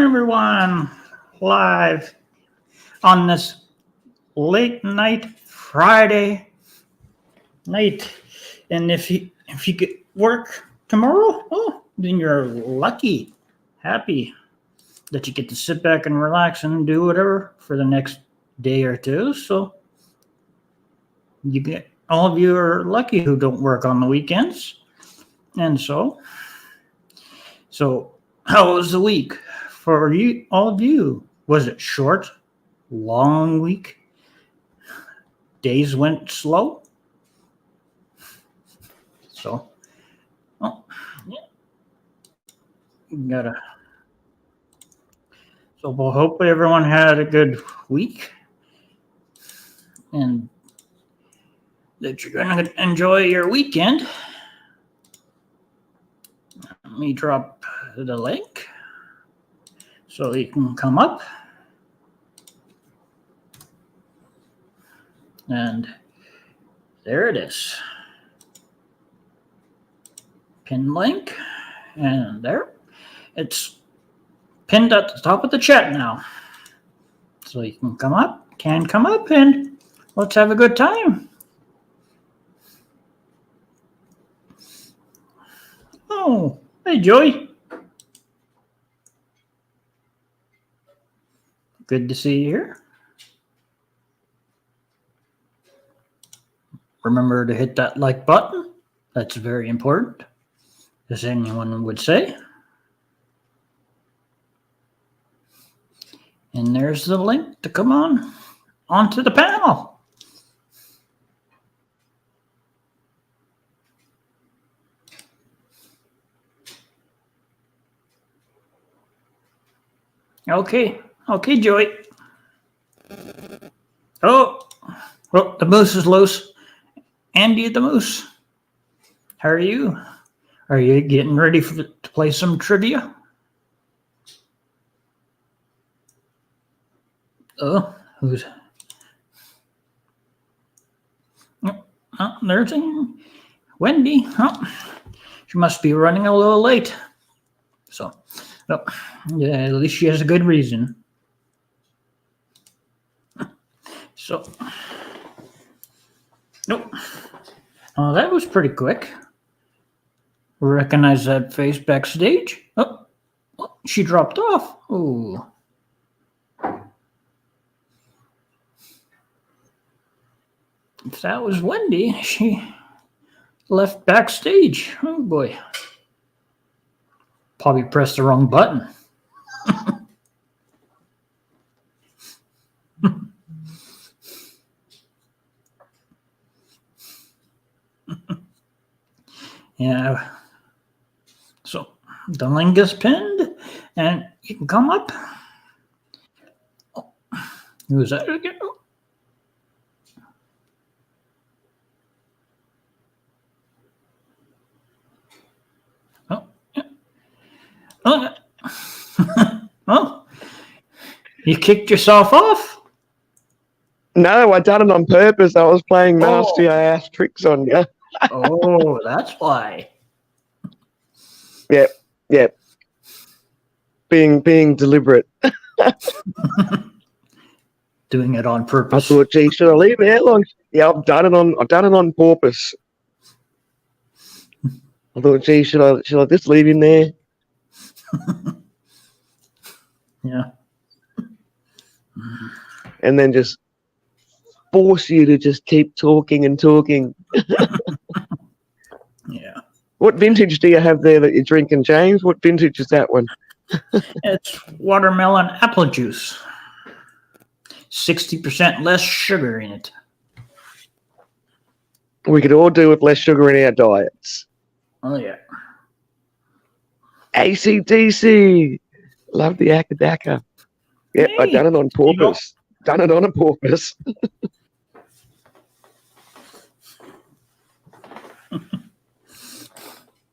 everyone, live on this late night Friday night. And if you get work tomorrow, oh, then you're lucky, happy that you get to sit back and relax and do whatever for the next day or two. So all of you are lucky who don't work on the weekends. And so how was the week for you, all of you? Was it short, long week? Days went slow? So, oh, yeah. So we'll hope everyone had a good week and that you're going to enjoy your weekend. Let me drop the link so you can come up. And there it is. Pin link. And there. It's pinned at the top of the chat now. So you can come up, and let's have a good time. Oh, hey, Joey. Good to see you here. Remember to hit that like button. That's very important, as anyone would say. And there's the link to come onto the panel. Okay, Joey. Oh, well, the moose is loose. Andy the moose. How are you? Are you getting ready to play some trivia? Oh, who's? Oh, there's Wendy. Oh, she must be running a little late. So, oh, yeah, at least she has a good reason. So, nope. Oh, that was pretty quick. Recognize that face backstage. Oh, she dropped off. Oh. If that was Wendy, she left backstage. Oh boy. Probably pressed the wrong button. Yeah. So the link is pinned and you can come up. Oh, who's that again? Oh, yeah. Oh, you kicked yourself off? No, I done it on purpose. I was playing nasty ass tricks on you. Oh, that's why. Yep. Being deliberate. Doing it on purpose. I thought, gee, should I leave it? How long? Yeah, I've done it on purpose. I thought, gee, should I just leave him there? Yeah. And then just force you to just keep talking and talking. Yeah. What vintage do you have there that you're drinking, James? What vintage is that one? It's watermelon apple juice. 60% less sugar in it. We could all do with less sugar in our diets. Oh, yeah. AC/DC. Love the Akadaka. Yep, I done it on purpose. Done it on a purpose.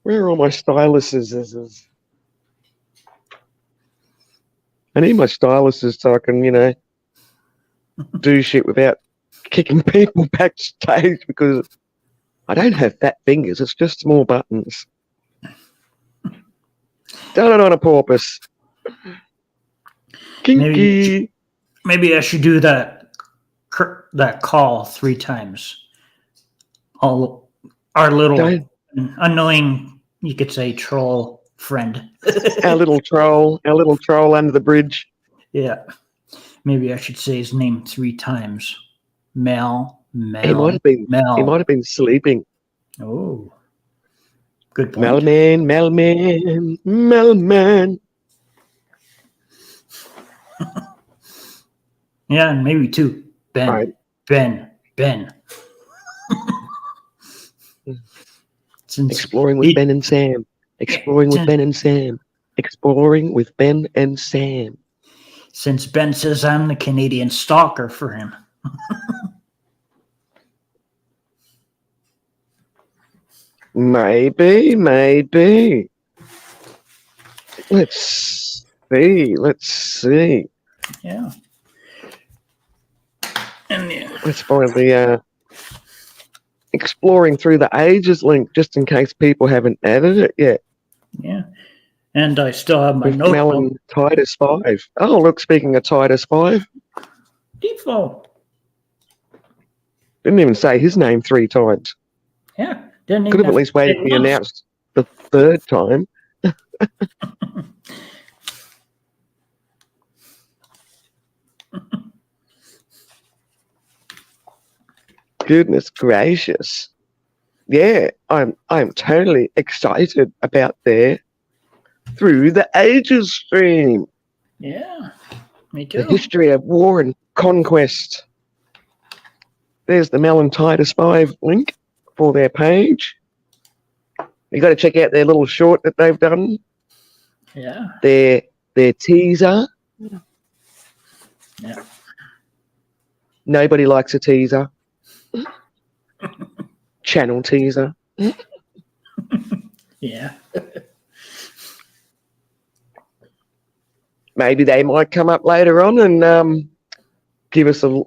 Where are all my styluses? I need my styluses so I can, do shit without kicking people backstage because I don't have fat fingers. It's just small buttons. Done it on a purpose. Kinky. Maybe I should do that call 3 times. All our little Don't. annoying, you could say, troll friend. Our little troll under the bridge. Yeah. Maybe I should say his name 3 times. Mel. He might have been sleeping. Oh. Good point. Melman. Yeah, and maybe 2. Ben. Right. Ben. Since Exploring with Ben and Sam. Exploring with Ben and Sam. Since Ben says I'm the Canadian stalker for him. Maybe. Let's see. Yeah. And yeah. Let's find the Exploring Through the Ages link, just in case people haven't added it yet. Yeah. And I still have my With notebook. Mel and Titus 5. Oh, look, speaking of Titus 5, Default. didn't even say his name 3 times. Yeah. Didn't Could have at least waited to be announced the 3rd time. Goodness gracious. Yeah, I'm totally excited about their Through the Ages stream. Yeah. Me The too. history of war and conquest. There's the Mel and Titus 5 link for their page. You got to check out their little short that they've done. Yeah. Their teaser. Yeah. Nobody likes a teaser. Channel teaser. Yeah. Maybe they might come up later on and give us a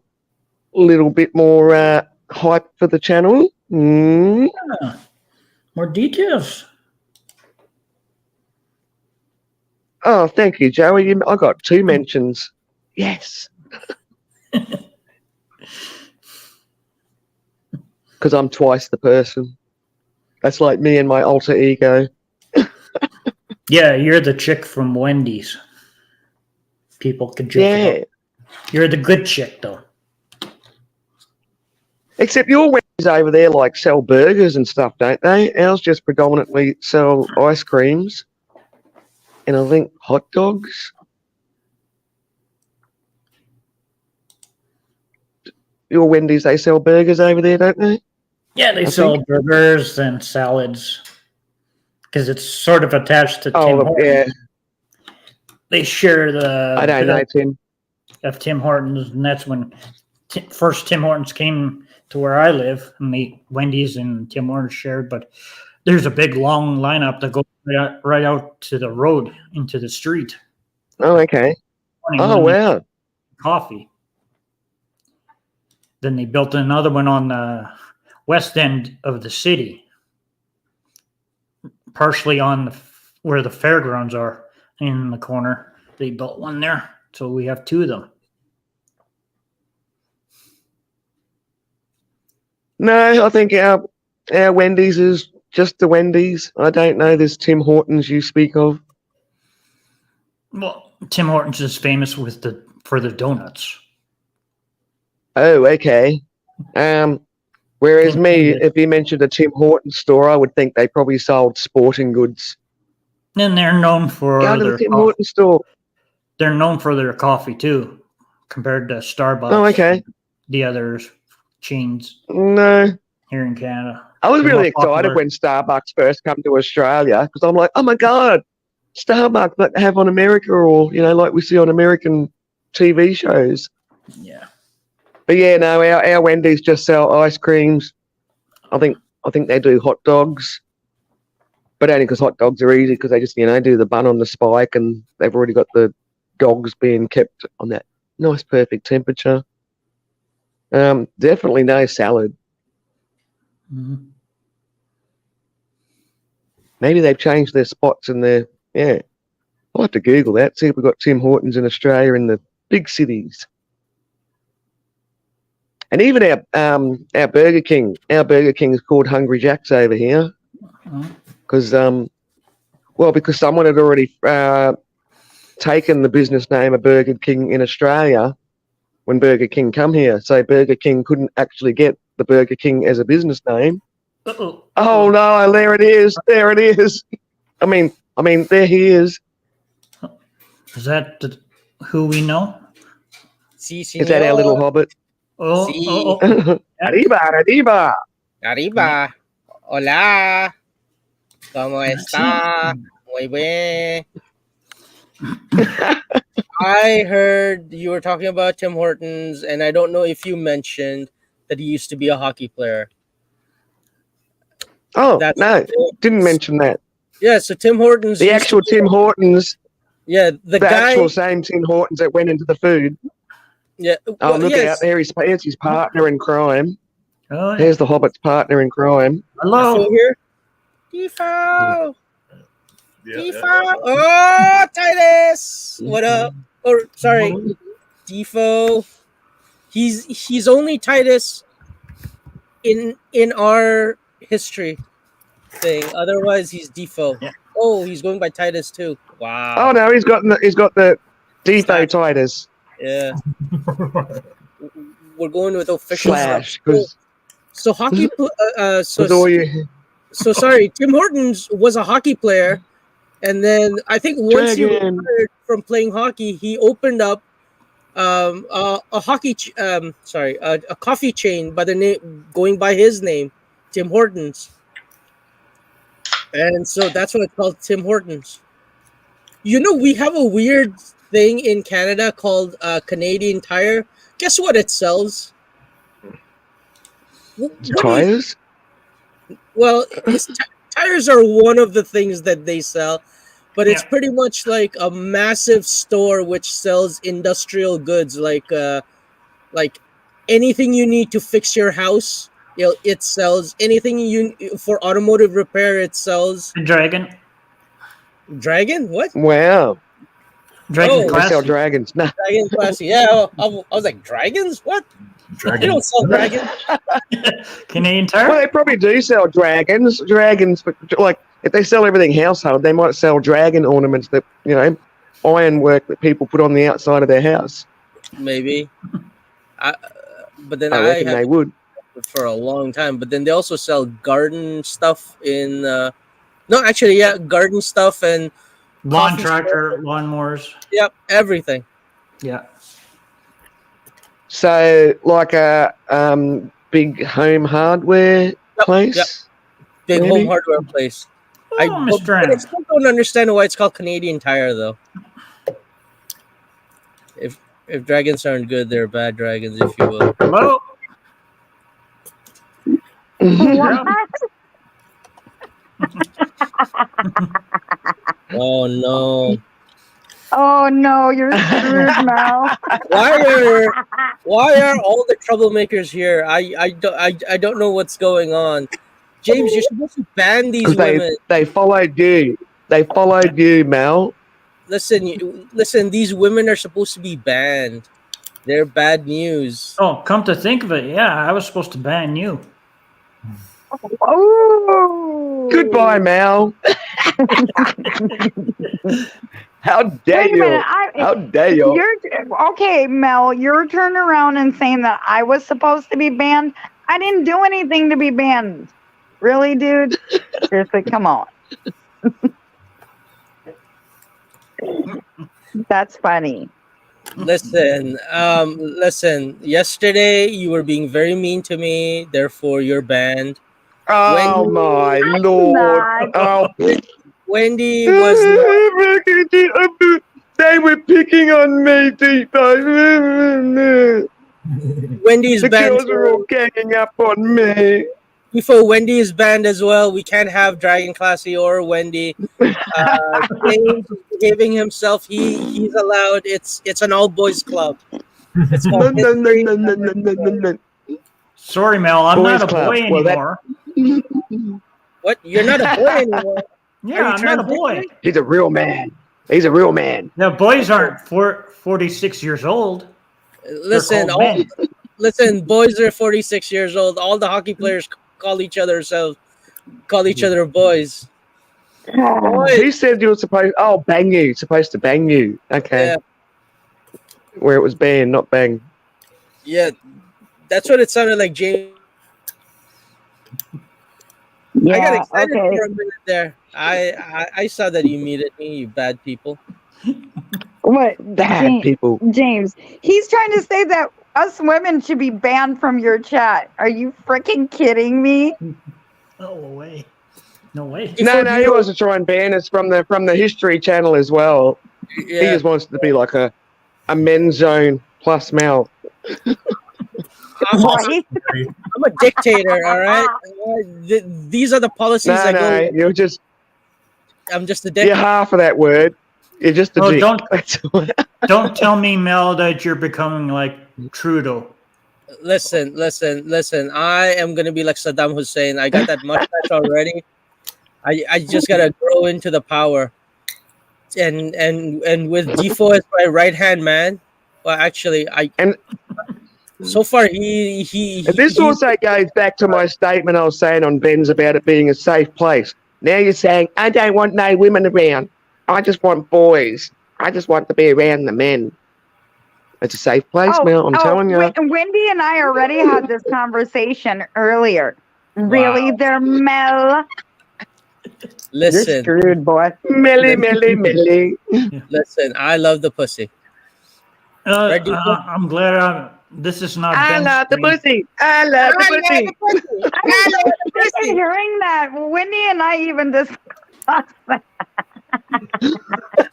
little bit more hype for the channel. Yeah. More details. Oh, thank you, Joey. I got 2 mentions. Yes. Because I'm twice the person. That's like me and my alter ego. Yeah, you're the chick from Wendy's. People could joke about. You're the good chick, though. Except your Wendy's over there like sell burgers and stuff, don't they? Ours just predominantly sell ice creams and I think hot dogs. Your Wendy's, they sell burgers over there, don't they? Yeah, they sell burgers and salads because it's sort of attached to Tim Hortons. Yeah. They share the I don't know, Tim. Of Tim Hortons, and that's when first Tim Hortons came to where I live, and the Wendy's and Tim Hortons shared. But there's a big long lineup that goes right out to the road into the street. Oh, okay. Oh, wow. Coffee. Then they built another one on the west end of the city, partially on where the fairgrounds are in the corner. They built one there, so we have 2 of them. No, I think our Wendy's is just the Wendy's. I don't know this Tim Hortons you speak of. Well, Tim Hortons is famous for the donuts. Oh, okay. Whereas me, if you mentioned a Tim Hortons store, I would think they probably sold sporting goods. And they're known for Go to the Tim Hortons store. They're known for their coffee too, compared to Starbucks. Oh, okay. The other chains. No. Here in Canada. I was really excited when Starbucks first come to Australia because I'm like, oh my God, Starbucks like they have on America or, like we see on American TV shows. Yeah. But yeah, no, our Wendy's just sell ice creams. I think they do hot dogs. But only because hot dogs are easy because they just, do the bun on the spike and they've already got the dogs being kept on that nice, perfect temperature. Definitely no salad. Mm-hmm. Maybe they've changed their spots in there. Yeah. I'll have to Google that. See if we've got Tim Hortons in Australia in the big cities. And even our Burger King is called Hungry Jack's over here because because someone had already taken the business name of Burger King in Australia when Burger King come here. So Burger King couldn't actually get the Burger King as a business name. Uh-oh. Oh no, there it is. There it is. I mean, there he is. Is that who we know? Si, Is that our little hobbit? Oh, Sí. oh. Arriba, arriba. Arriba. Hola. ¿Cómo está? Muy bien. I heard you were talking about Tim Hortons, and I don't know if you mentioned that he used to be a hockey player. Oh, That's no, it. didn't mention that. Yeah, so Tim Hortons. The used actual to be- Tim Hortons, Yeah, the guy. actual same Tim Hortons that went into the food. Yeah. Oh, well, look yes. out there. Here's his partner in crime. Oh, yeah. There's the Hobbit's partner in crime. Hello. Still here? Defo. Defo. Oh, Titus. What up? Or sorry, Defo. He's only Titus in our history thing. Otherwise, he's Defo. Yeah. Oh, he's going by Titus too. Wow. Oh no, he's got the Defo Titus Yeah. We're going with official slash stuff. because So hockey. all you So sorry, Tim Hortons was a hockey player, and then I think once he Dragon. retired from playing hockey, he opened up a coffee chain by the name going by his name, Tim Hortons, and so that's what it's called, Tim Hortons. You know, we have a weird thing in Canada called Canadian Tire. Guess what it sells? What do you- tires. Well, tires are one of the things that they sell, but it's Yeah. pretty much like a massive store which sells industrial goods, like anything you need to fix your house. It sells anything you for automotive repair. It sells. Dragon. Dragon? What? Wow, Dragon Oh. they Classic. sell dragons. Nah, Dragon classy. Yeah, I was like, dragons? What? They don't sell dragons. Canadian well, Tire. they probably do sell dragons. Dragons, but like if they sell everything household, they might sell dragon ornaments that ironwork that people put on the outside of their house. Maybe. But then I I reckon have they would. for a long time. But then they also sell garden stuff in. No, actually, yeah, garden stuff and Lawn coffee tractor, lawnmowers. yep, everything. Yeah. So, like a big home hardware place. yep. Big Maybe. home hardware place. Oh, But Mr. I Ann. still don't understand why it's called Canadian Tire, though. If dragons aren't good, they're bad dragons, if you will. Hello. Mhm. Oh no! Oh no, you're screwed, Mel. Why are all the troublemakers here? I don't know what's going on. James, you're supposed to ban these 'Cause women. they followed you. They followed you, Mel. Listen. These women are supposed to be banned. They're bad news. Oh, come to think of it, yeah, I was supposed to ban you. Oh. Goodbye, Mel. How dare Wait a you? minute. How dare you? You're okay, Mel. You're turning around and saying that I was supposed to be banned. I didn't do anything to be banned. Really, dude? Seriously, come on. That's funny. Listen. Yesterday you were being very mean to me. Therefore, you're banned. Oh my lord! not. Oh, Wendy was. they were picking on me, Deepo. Wendy's The banned. girls are all ganging up on me. Before Wendy is banned as well, we can't have Dragon Classy or Wendy. James is behaving himself. He's allowed. It's an all boys club. It's No, called no, no, History. no, no, no, no, no, no. Sorry, Mel, I'm Boys not a Club. boy Well, that- anymore. What? You're not a boy anymore. Yeah, I'm not a boy. He's a real man. He's a real man. The boys aren't 46 years old. Listen, called men. listen, boys are 46 years old. All the hockey players call each other boys. Boys. He said you were supposed. Oh, bang you. Supposed to bang you. Okay. Yeah, Where it was banned, not bang. yeah, that's what it sounded like, James. I got Yeah, excited okay. for a minute there. I saw that you muted me, you bad people. What? Bad James, people. James, he's trying to say that us women should be banned from your chat. Are you freaking kidding me? No way. No way. No, he wants to try and ban us from the History Channel as well. He Yeah, just wants to be like a men's zone plus Mel. I'm Right? a dictator, all right? These are the policies No, I go. you're just I'm just a you're dictator. half of that word. You're just a Oh, dick. don't- That's all. Don't tell me, Mel, that you're becoming like Trudeau. Listen. I am gonna be like Saddam Hussein. I got that mustache already. I just gotta grow into the power. And with Defoe as my right hand man. Well, actually, so far he And this also goes back to my statement I was saying on Ben's about it being a safe place. Now you're saying, I don't want no women around. I just want boys. I just want to be around the men. It's a safe place, Mel. I'm telling you. Wendy and I already had this conversation earlier. Really, Wow. there, Mel? You're listen. screwed, boy. Millie. Listen, I love the pussy. Right, Defoe? I'm glad this is not. I Ben's love the stream. pussy. I love the pussy. After hearing that, Wendy and I even discussed that.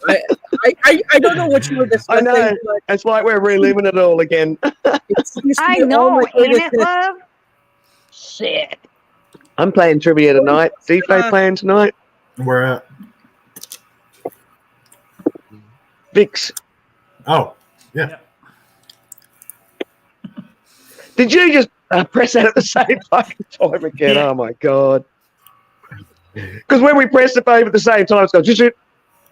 I don't know what you were I discussing, know. but It's like we're reliving it all again. it seems to I be all know, my ain't it, acquaintances- love? Shit. I'm playing trivia tonight. Defo playing tonight. Where at? Vix. Oh, yeah. Did you just press that at the same fucking time again? Yeah. Oh my god! Because when we press the phone at the same time, it's going shit,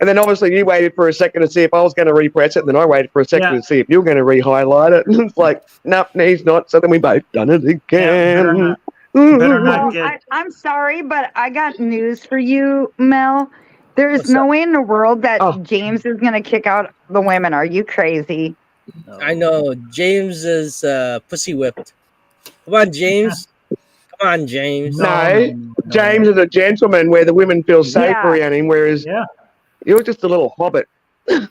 and then obviously you waited for a second to see if I was going to repress it, and then I waited for a second Yeah. to see if you were going to re-highlight it. And it's like, nope, he's not. So then we both done it better again. not. Better not Well, get. I'm sorry, but I got news for you, Mel. There is What's no way in the world that Oh. James is going to kick out the women. Are you crazy? I know James is pussy whipped. Come on, James. Come on, James. No, James is a gentleman where the women feel safe Yeah. around him, whereas Yeah. you're just a little hobbit. Ooh.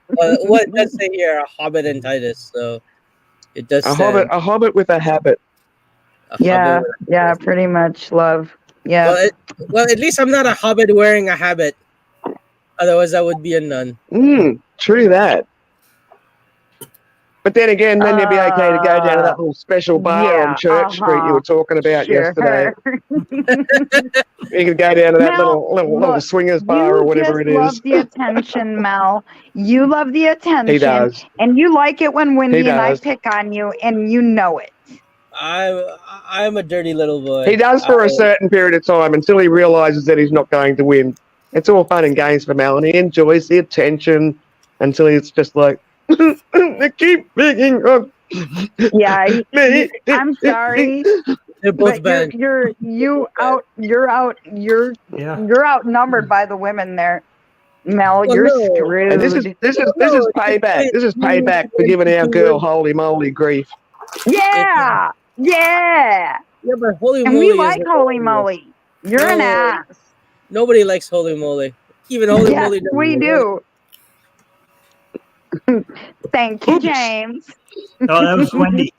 What it does say here? A hobbit in Titus. So it does. A say hobbit with a habit. a Yeah, hobbit. yeah, pretty much, love. Yeah. Well, at least I'm not a hobbit wearing a habit. Otherwise, I would be a nun. True that. But then again, then you'd be okay to go down to that little special bar yeah, on Church Street you were talking about Sure. yesterday. You could go down to that Mel, little look, swingers bar or You whatever just it love is. the attention, Mel. You love the attention. He does. And you like it when Wendy He and I does. pick on you, and you know it. I'm a dirty little boy. He does for a certain period of time until he realizes that he's not going to win. It's all fun and games for Mel, and he enjoys the attention until he's just like, they keep picking on Yeah, me. I'm sorry, They're both but banned. you're Yeah. outnumbered by the women there, Mel. Well, You're no. screwed. And this is payback. This is payback for giving our girl holy moly grief. yeah. Yeah, but holy And moly. we like holy moly. You're an No. ass. Nobody likes holy moly. Even holy Yes, moly. doesn't we like- do. Thank you, James. Oh, that was Wendy.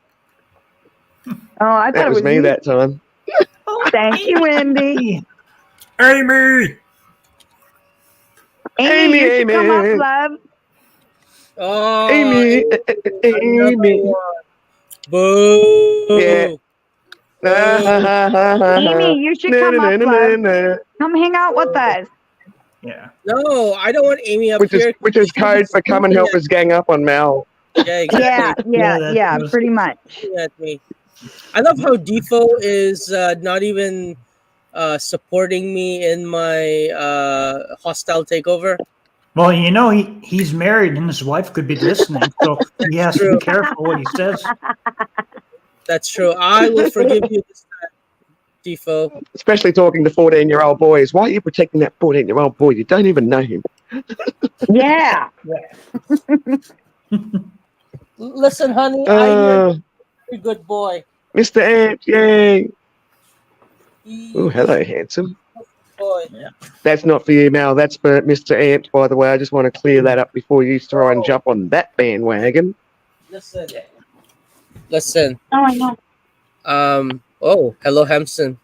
Oh, I thought That it was me you. that time. Thank you, Wendy. Amy! Amy, you should Amy. come up, love. Oh, Amy, Amy. Boo. Yeah. Amy, you should come up, love. Come hang out with us. Yeah. No, I don't want Amy up Which here. is code for come and help us gang up on Mal. Yeah, exactly. Yeah, pretty much. At me. I love how Defoe is not even supporting me in my hostile takeover. Well, you know, he's married and his wife could be listening, so he has to True. be careful what he says. That's true. I will forgive you this time, Tifo. Especially talking to 14-year-old boys. Why are you protecting that 14-year-old boy? You don't even know him. Yeah. Listen, honey, I hear Uh, you're a good boy. Mr. Ant, yay. He's Oh, hello, handsome. a boy. That's not for you, Mal. That's for Mr. Ant, by the way. I just want to clear that up before you try and jump on that bandwagon. Listen. Listen. Oh, I know. Oh, hello, handsome.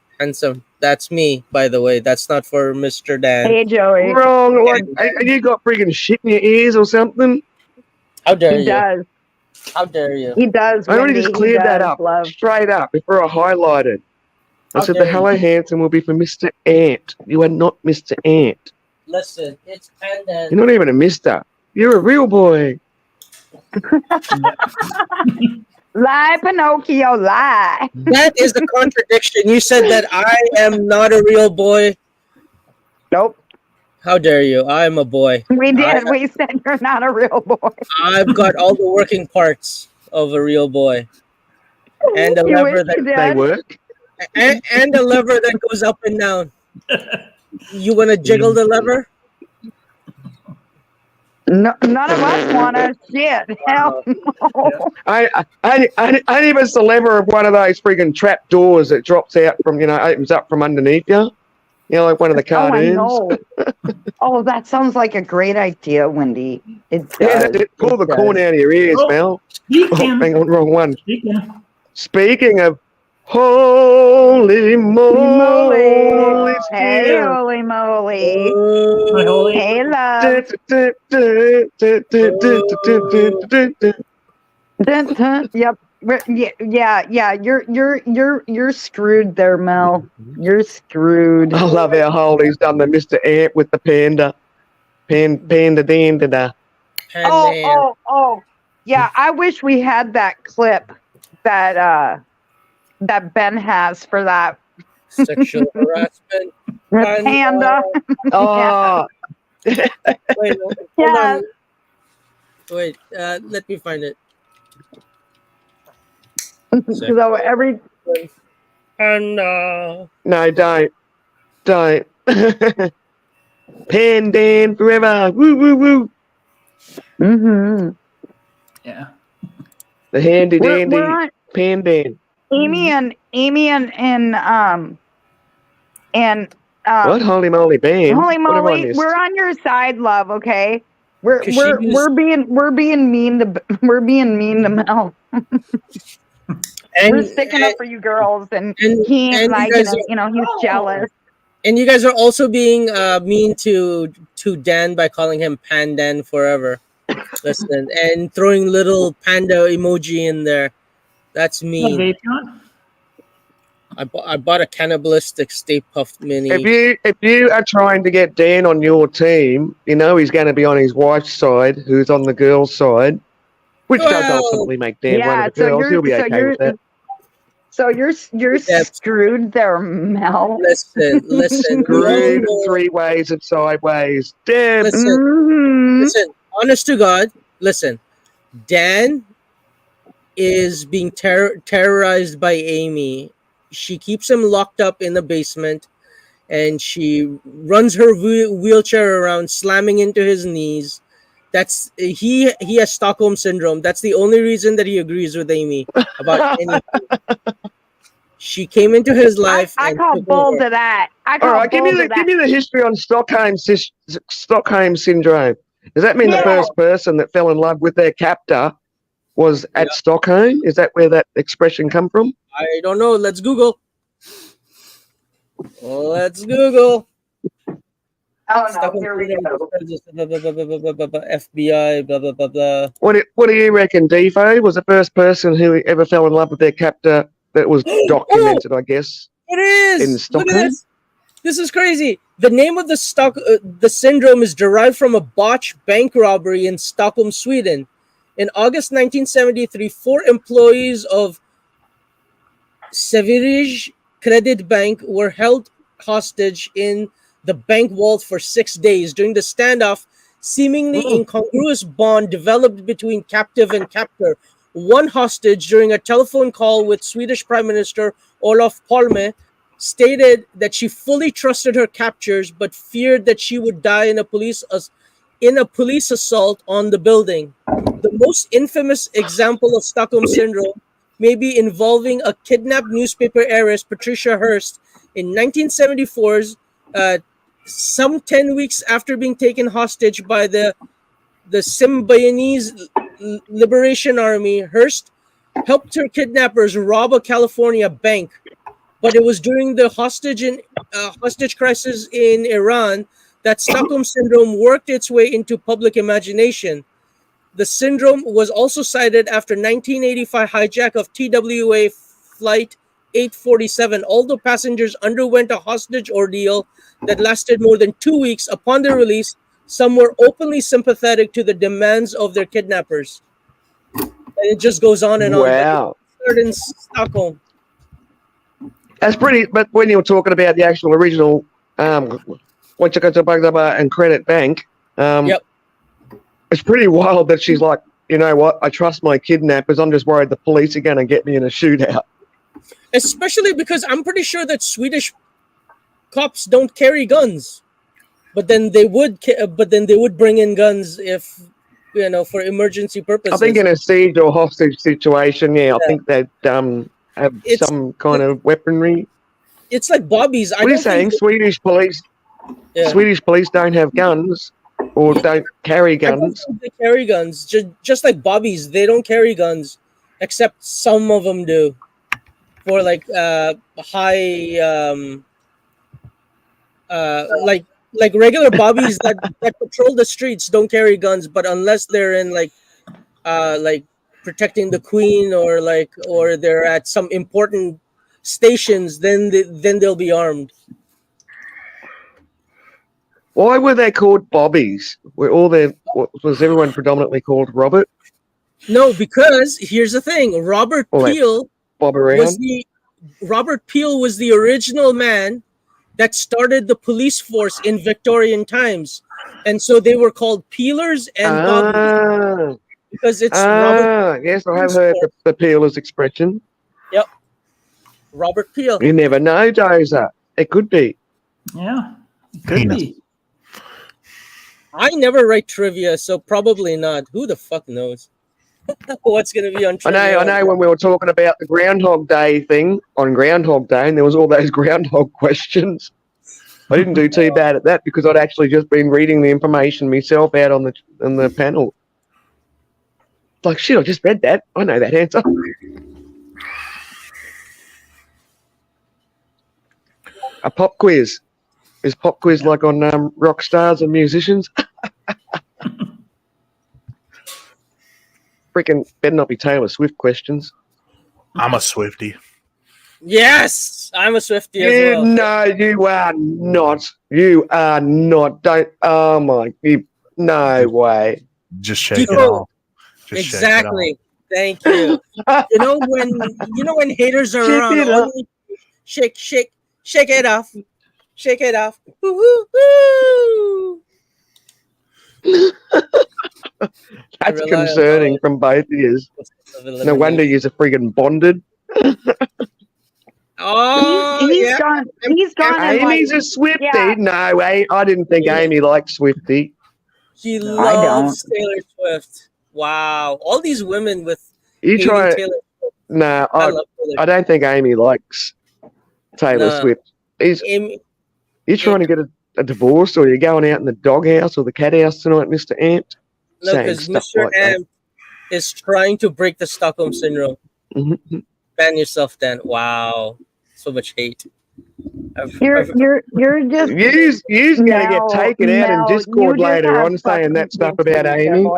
That's me, by the way. That's not for Mr. Dan. Hey, Joey. Wrong. Like, you got freaking shit in your ears or something? How dare He you? does. How dare you? He does. I already Wendy. just He cleared that does, up. Love. Straight up. Before I highlighted. I How said the dare you. hello, handsome will be for Mr. Ant. You are not Mr. Ant. Listen, it's Pandan. You're not even a mister. You're a real boy. Lie, Pinocchio, lie. That is the contradiction. You said that I am not a real boy. Nope. How dare you? I am a boy. We did. I- We said you're not a real boy. I've got all the working parts of a real boy. And a You lever wish you that They did. work. and a lever that goes up and down. You want to jiggle the lever? No, none of us want to shit. Hell no. I need a lever of one of those freaking trap doors that drops out from, opens up from underneath you. You know, like one of the Oh, I cartoons. know. Oh, that sounds like a great idea, Wendy. It does. Yeah, pull the It does. corn out of your ears, Oh. Mel. Oh, Speaking, hang on, wrong one. speaking. Speaking of holy moly, it's Hey, here. holy moly. Hi, Holy. Hey, love. Dun, dun. Yep. Yeah. You're screwed there, Mel. You're screwed. I love how Holy's done the Mr. Ant with the panda. Panda da. Pandan. Oh. Yeah, I wish we had that clip that that Ben has for that Sexual harassment. panda. Oh, Wait, hold Yeah. on. Wait, let me find it. So every Panda. no, don't. Pandan forever. Woo, woo, woo. mm-hmm. Yeah. The handy dandy we're on Pandan. Amy and What? Holy moly band? holy What have I moly, missed? we're on your side, love. Okay, we're 'Cause she was- we're being mean to Mel. And, We're sticking up for you girls, and and- he ain't and you liking guys it. You know, he's jealous. and you guys are also being mean to Dan by calling him Pandan forever. Listen, and throwing little panda emoji in there. That's Hey, mean. Vapion. I bought a cannibalistic Stay Puft Mini. If you are trying to get Dan on your team, you know he's going to be on his wife's side, who's on the girl's side, which does Well, ultimately make Dan one Yeah, of the girls. He'll be okay with that. so you're That's- screwed there, Mel. Listen. Screwed No. 3 ways and sideways. Damn. Listen, Mhm. listen. Honest to God, listen. Dan is being terrorized by Amy. She keeps him locked up in the basement, and she runs her wheelchair around, slamming into his knees. That's he has Stockholm syndrome. That's the only reason that he agrees with Amy about anything. She came into his life. I and call took bull over. to that. I call All right, give bull me to that. the history on Stockholm syndrome. Does that mean the Yeah. first person that fell in love with their captor was at Stockholm? Is that where that expression come from? I don't know. Let's Google. Let's Google. Oh no, here we go. FBI, blah blah blah blah. What do you reckon, Defo? Was the first person who ever fell in love with their captor that was documented, I guess. It is. In Look at Stockholm? this. This is crazy. The name of the syndrome is derived from a botched bank robbery in Stockholm, Sweden. In August 1973, 4 employees of Sveriges Credit Bank were held hostage in the bank vault for 6 days. During the standoff, seemingly incongruous bond developed between captive and captor. One hostage, during a telephone call with Swedish Prime Minister Olof Palme, stated that she fully trusted her captors but feared that she would die in a police assault on the building. The most infamous example of Stockholm Syndrome may be involving a kidnapped newspaper heiress, Patricia Hearst, in 1974's some 10 weeks after being taken hostage by the Symbionese Liberation Army. Hearst helped her kidnappers rob a California bank, but it was during the hostage crisis in Iran that Stockholm Syndrome worked its way into public imagination. The syndrome was also cited after 1985 hijack of TWA Flight 847. Although passengers underwent a hostage ordeal that lasted more than 2 weeks, upon their release, some were openly sympathetic to the demands of their kidnappers. And it just goes on and on. Wow. But in Stockholm. That's pretty. But when you were talking about the actual original, once you go to Bugdaba and Credit Bank, Yep. it's pretty wild that she's like, you know what? I trust my kidnappers. I'm just worried the police are going to get me in a shootout. Especially because I'm pretty sure that Swedish cops don't carry guns, but then they would. But then they would bring in guns if for emergency purposes. I think in a siege or hostage situation, I think they'd have some kind of weaponry. It's like Bobby's. What are you saying? Swedish police don't have guns or don't carry I don't guns. think they carry guns. Just like Bobby's, they don't carry guns, except some of them do. For like high like regular Bobbies that patrol the streets don't carry guns, but unless they're in like protecting the Queen or they're at some important stations, then they'll be armed. Why were they called Bobbies? Was everyone predominantly called Robert? No, because here's the thing: Robert Peel Bob around. Robert Peel was the original man that started the police force in Victorian times, and so they were called Peelers and Bobbies because it's Robert. Yes, I have heard the Peelers expression. Yep, Robert Peel. You never know, Dozer. It could be. Yeah, could be. I never write trivia, so probably not. Who the fuck knows what's going to be on trivia? I know. When we were talking about the Groundhog Day thing on Groundhog Day, and there was all those groundhog questions. I didn't do too bad at that because I'd actually just been reading the information myself out on the panel. Like, shit, I just read that. I know that answer. A pop quiz. Is pop quiz like on rock stars and musicians? Freaking better not be Taylor Swift questions. I'm a Swiftie. Yes, I'm a Swiftie as well. No, you are not. You are not. Don't. Oh my. No way. Just shake it off. Just exactly. Thank you. when haters are around, only shake it off. Shake it off. Woo-hoo-hoo. That's concerning from both of you. No wonder you're friggin' bonded. Oh, he's gone. He's gone. Amy's a Swiftie. Yeah. No, I didn't think Amy liked Swiftie. She loves Taylor Swift. Wow, all these women with You try. Taylor Swift. No, I love Taylor. I don't think Amy likes Taylor Swift. You trying to get a divorce, or you're going out in the doghouse or the cat house tonight, Mr. Ant? No, because Mr. Ant is trying to break the Stockholm Syndrome. Mm-hmm. Ban yourself, Dan. Wow, so much hate. You're just you're gonna get taken out in Discord later on saying that stuff about Amy.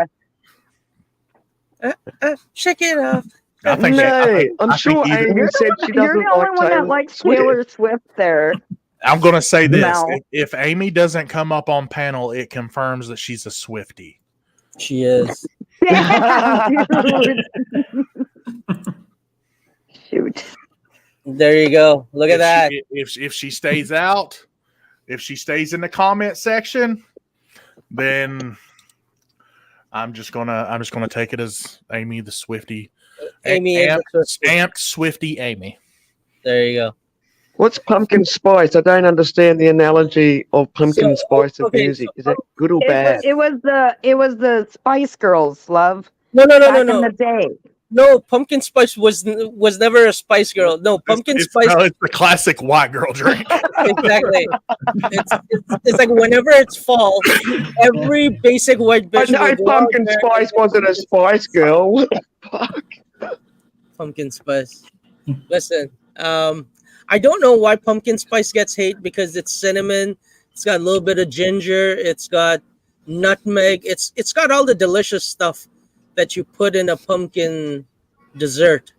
Shake it off. I think I'm sure Amy said she doesn't You're the only one that like likes Taylor Swift there. I'm going to say this. No. If Amy doesn't come up on panel, it confirms that she's a Swiftie. She is. Damn, dude. Shoot. There you go. Look at that. If she stays out, if she stays in the comment section, then I'm just gonna take it as Amy the Swiftie. Amy is a Swiftie. Stamped Swiftie Amy. There you go. What's pumpkin spice? I don't understand the analogy of pumpkin spice of okay, music. Is that good or It bad? was the Spice Girls, love. No. Back in the day. No, Pumpkin Spice was never a Spice Girl. No, Pumpkin Spice. No, it's the classic white girl drink. Exactly. It's like whenever it's fall, every basic white I bitch. know will go pumpkin out there spice and- wasn't a Spice Girl. What the fuck? Pumpkin Spice. Listen, I don't know why Pumpkin Spice gets hate because it's cinnamon. It's got a little bit of ginger. It's got nutmeg. It's got all the delicious stuff that you put in a pumpkin dessert.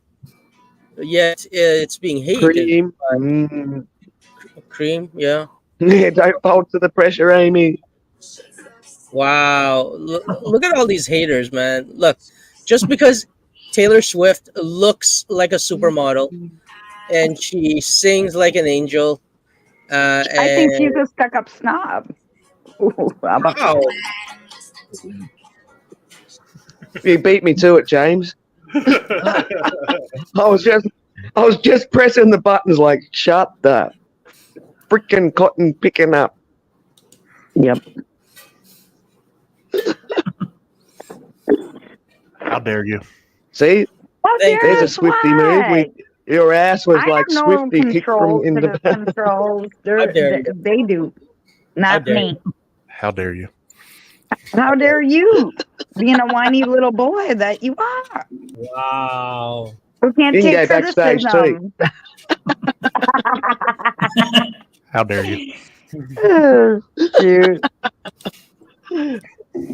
Yet it's being hated. Cream. Mm. Cream, yeah. Yeah, don't fold to the pressure, Amy. Wow. Look at all these haters, man. Look, just because Taylor Swift looks like a supermodel and she sings like an angel. I think she's a stuck-up snob. Ooh, how about Wow. You beat me to it, James. I was just pressing the buttons like, shut the freaking cotton picking up. Yep. How dare you? See, Thank there's a That's Swifty why. move. Your ass was I like have no Swifty kicked control from in to the the back. controls. How dare you. They do, not dare me. How dare you? How dare you, being a whiny little boy that you are? Wow. Who can't You can take go backstage criticism? How dare you? Dude.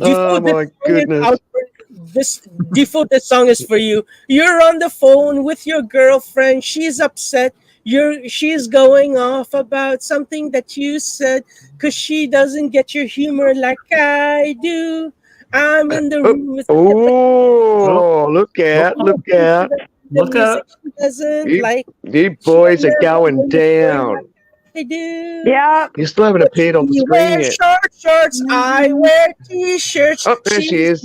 Oh my goodness. This default, this song is for you. You're on the phone with your girlfriend. She's upset. She's going off about something that you said because she doesn't get your humor like I do. I'm in the room with Oh, look out, look out. the Look music up. she doesn't You- like. You boys are going down. I do. Yeah. You still haven't appeared on the You screen wear yet. short shorts. I wear t-shirts. Oh, there she is.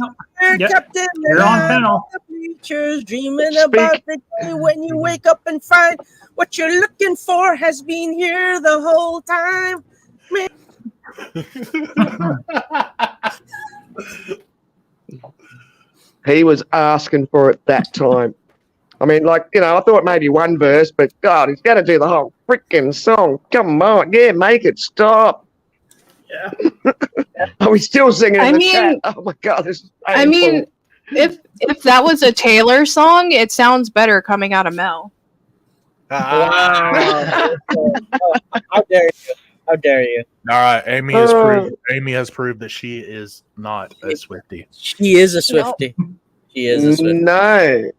Yep. Captain You're on panel. the bleachers, dreaming Speak. about the day when you wake up and find what you're looking for has been here the whole time. He was asking for it that time. I mean, like, you know, I thought maybe one verse, but God, he's got to do the whole freaking song. Come on. Yeah, make it stop. Yeah. Are we still singing in I the mean- chat? Oh my God, this is I painful. mean, if that was a Taylor song, it sounds better coming out of Mel. Wow. How dare you? How dare you? All right, Amy has proved that she is not a Swiftie. She is a Swiftie. She is a Swiftie.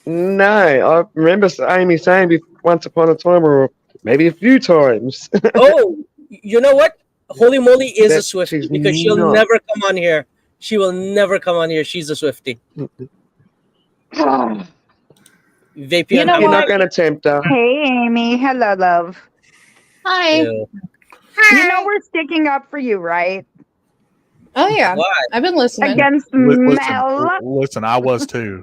No. I remember Amy saying once upon a time, or maybe a few times. Oh, you know what? Holy moly is a That Swiftie she's because she'll not. never come on here. She will never come on here. She's a Swiftie. Vape You know You're what? not going to tempt her. Hey, Amy. Hello, love. Hi. Ew. You know we're sticking up for you, right? Oh yeah, Why? I've been listening. Against Mel. Listen, I was too.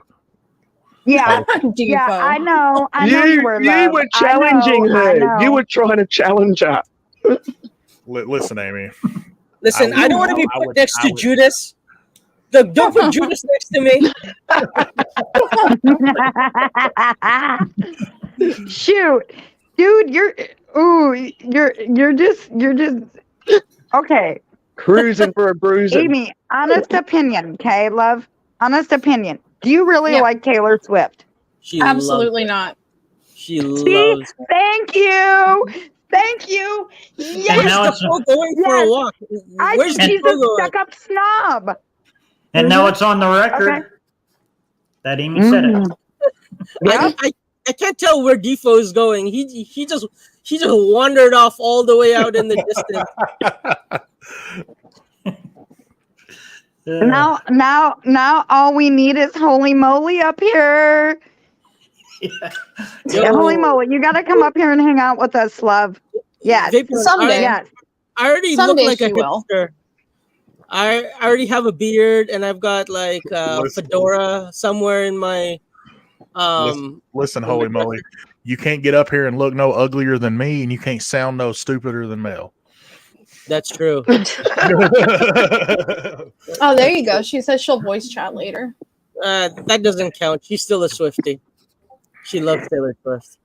Yeah. Defo. Yeah, I know. I know you were. You love. were I challenging know, I her. know. You were trying to challenge her. Listen, Amy. Listen, I don't want to be I put would- next I to would- Judas. Don't put Judas next to me. Shoot, dude, you're just okay. Cruising for a bruising. Amy, honest opinion, okay, love. Honest opinion. Do you really Yeah. like Taylor Swift? She Absolutely loves not. it. She See, loves it. thank you, thank you. And Yes, now Where's it's- the fool going for a Yes. walk? I Where's think the she's fool a going? stuck-up snob. And now it's on the record Okay. that Amy said it. Yeah. I can't tell where Defo is going. He just wandered off all the way out in the distance. Now, all we need is Holy Moly up here. Yeah, holy moly, you got to come up here and hang out with us, love. Yes. Vaporwave, Someday. Yes. I already Someday look like a she will. hipster. I already have a beard and I've got like a Listen. fedora somewhere in my Listen, holy moly. You can't get up here and look no uglier than me, and you can't sound no stupider than Mel. That's true. Oh, there you go. She says she'll voice chat later. That doesn't count. She's still a Swiftie. She loves Taylor Swift.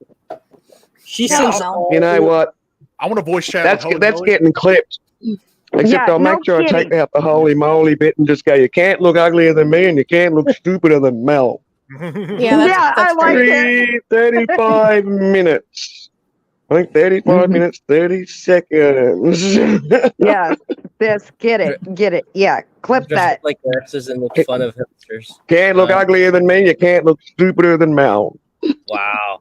She Yeah, sings. Mel. You know what? I want to voice chat. That's with Holy that's Moly. getting clipped. Except Yeah, I'll no make sure I take kidding. out the holy moly bit and just go, you can't look uglier than me and you can't look stupider than Mel. Yeah, that's, Yeah, I that's like great. it. 35 minutes. I think 35 minutes, 30 seconds. Yes. This, get it. Yeah, clip Dress that. up like nurses and make fun of hipsters. Can't look uglier than me, you can't look stupider than Mel. Wow.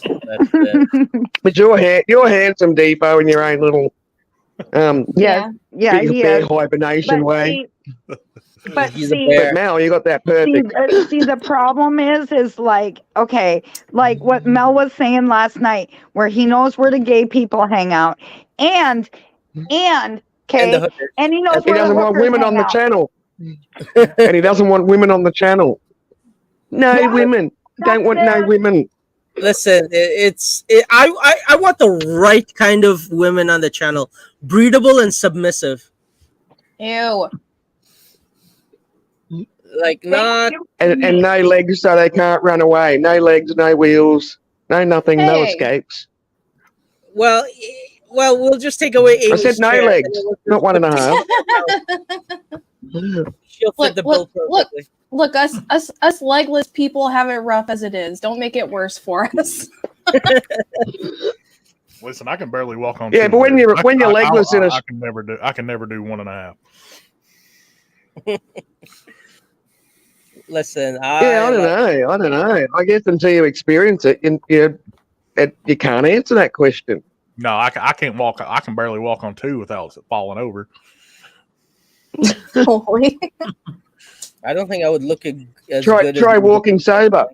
That's it. But you're handsome, Deepo, in your own little Yes. Yeah, big he bear is. hibernation way. But He's a see, bear. But Mel, you got that perfect. see, the problem is like, okay, like what Mel was saying last night, where he knows where the gay people hang out, and And okay, the hooker. and he knows He where doesn't the want hookers women on hang the out. channel. And he doesn't want women on the channel. No Yeah, women. Don't want no fair. women. Listen, I want the right kind of women on the channel, breedable and submissive. Ew. Like not And no legs so they can't run away. No legs, no wheels, no nothing, no Hey. escapes. well. We'll just take away. I Amy's said no chair, and legs, then we'll just not one and a half. She'll fit Look, the bill look. perfectly. Look, us legless people have it rough as it is. Don't make it worse for us. Listen, I can barely walk on. Yeah, two but when legs. you're legless in a I can never do. I can never do one and a half. Listen, yeah, I don't know. I guess until you experience it, you can't answer that question. No, I can't walk. I can barely walk on two without falling over. Holy. I don't think I would look as Try good. try as walking sober.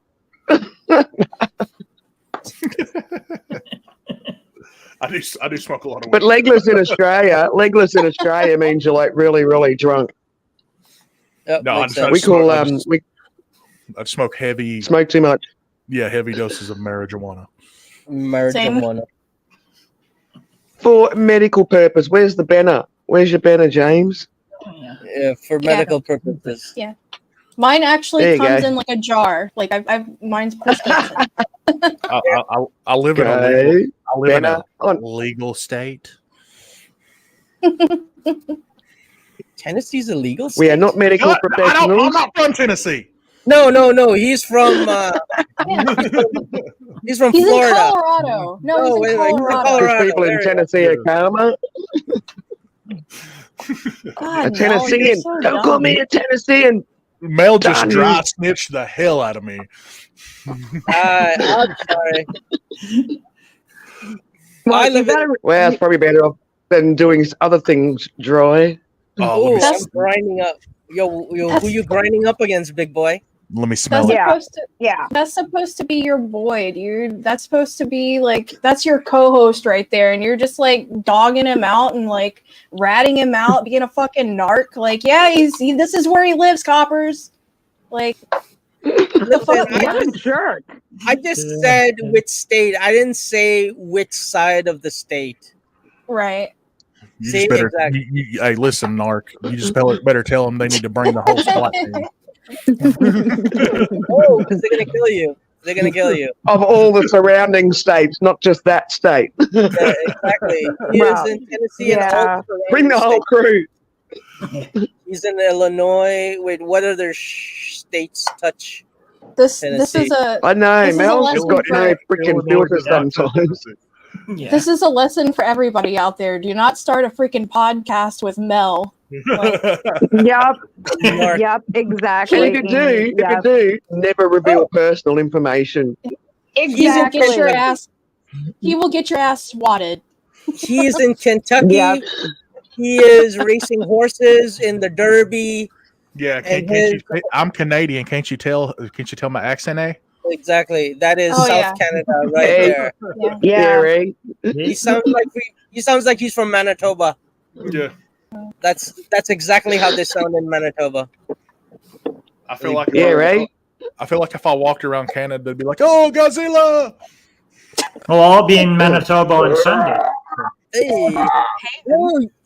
I do smoke a lot of But weed. legless in Australia means you're like really, really drunk. Yep, No, makes I sense. We call I just- we I smoke heavy, smoke too much. heavy doses of marijuana. marijuana. For medical purpose, where's the banner? Where's your banner, James? Yeah, for medical purposes. Mine There actually you comes go. in like a jar. Like I've mine's prescription. I live in a legal, Okay. I live in Banner a on. legal state. Tennessee's illegal. We are state? not medical I'm professionals. not from Tennessee. No. He's from. He's from He's in Florida. Colorado. No, he's wait, in wait, he's in Colorado. Colorado. Because people in There you go. Tennessee are karma. God, A no, Tennessean. you're so Don't call dumb. me a Tennessean. Mel just Done. dry snitched the hell out of me. I'm sorry. Well, I you live in- gotta, Well, it's probably better off than doing other things dry. Oh, Ooh, let, I'm me, grinding up. Yo, who you grinding up against, big boy? let me smell That's it. Yeah. supposed to. yeah. That's supposed to be your boy, dude. That's supposed to be like that's your co-host right there, and you're just like dogging him out and like ratting him out, being a fucking narc. Like, yeah, this is where he lives, coppers. Like, the fuck? Listen, What a jerk. I just said which state. I didn't say which side of the state. Right. You See, just better. exactly. Hey, listen, Narc. You just better tell them they need to bring the whole SWAT team. Oh, because they're gonna kill you. They're gonna kill you. Of all the surrounding states, not just that state. Yeah, exactly. He Wow. is in Tennessee and all Yeah. the surrounding Bring the whole states. crew. He's in Illinois. Wait, what other states touch? This Tennessee. is a I know, This is a Mel's lesson got no for- freaking Illinois filter does not touch sometimes. Tennessee. Yeah. this is a lesson for everybody out there. Do not start a freaking podcast with Mel. Yep. Mark. Yep. Exactly. And if you do, never reveal personal information. Get your Exactly. ass. He will get your ass swatted. He's in Kentucky. Yep. He is racing horses in the Derby. Yeah, And can't you? I'm Canadian. Can't you tell? Can't you tell my accent? Eh? Exactly. That is Oh, South yeah. Canada right Hey. there. Yeah. Yeah, right. He sounds like he's from Manitoba. Yeah. That's exactly how they sound in Manitoba. I feel like Yeah, right. I feel like if I walked around Canada, they'd be like, "Oh, Godzilla!" We'll all be in Manitoba on Sunday. Hey.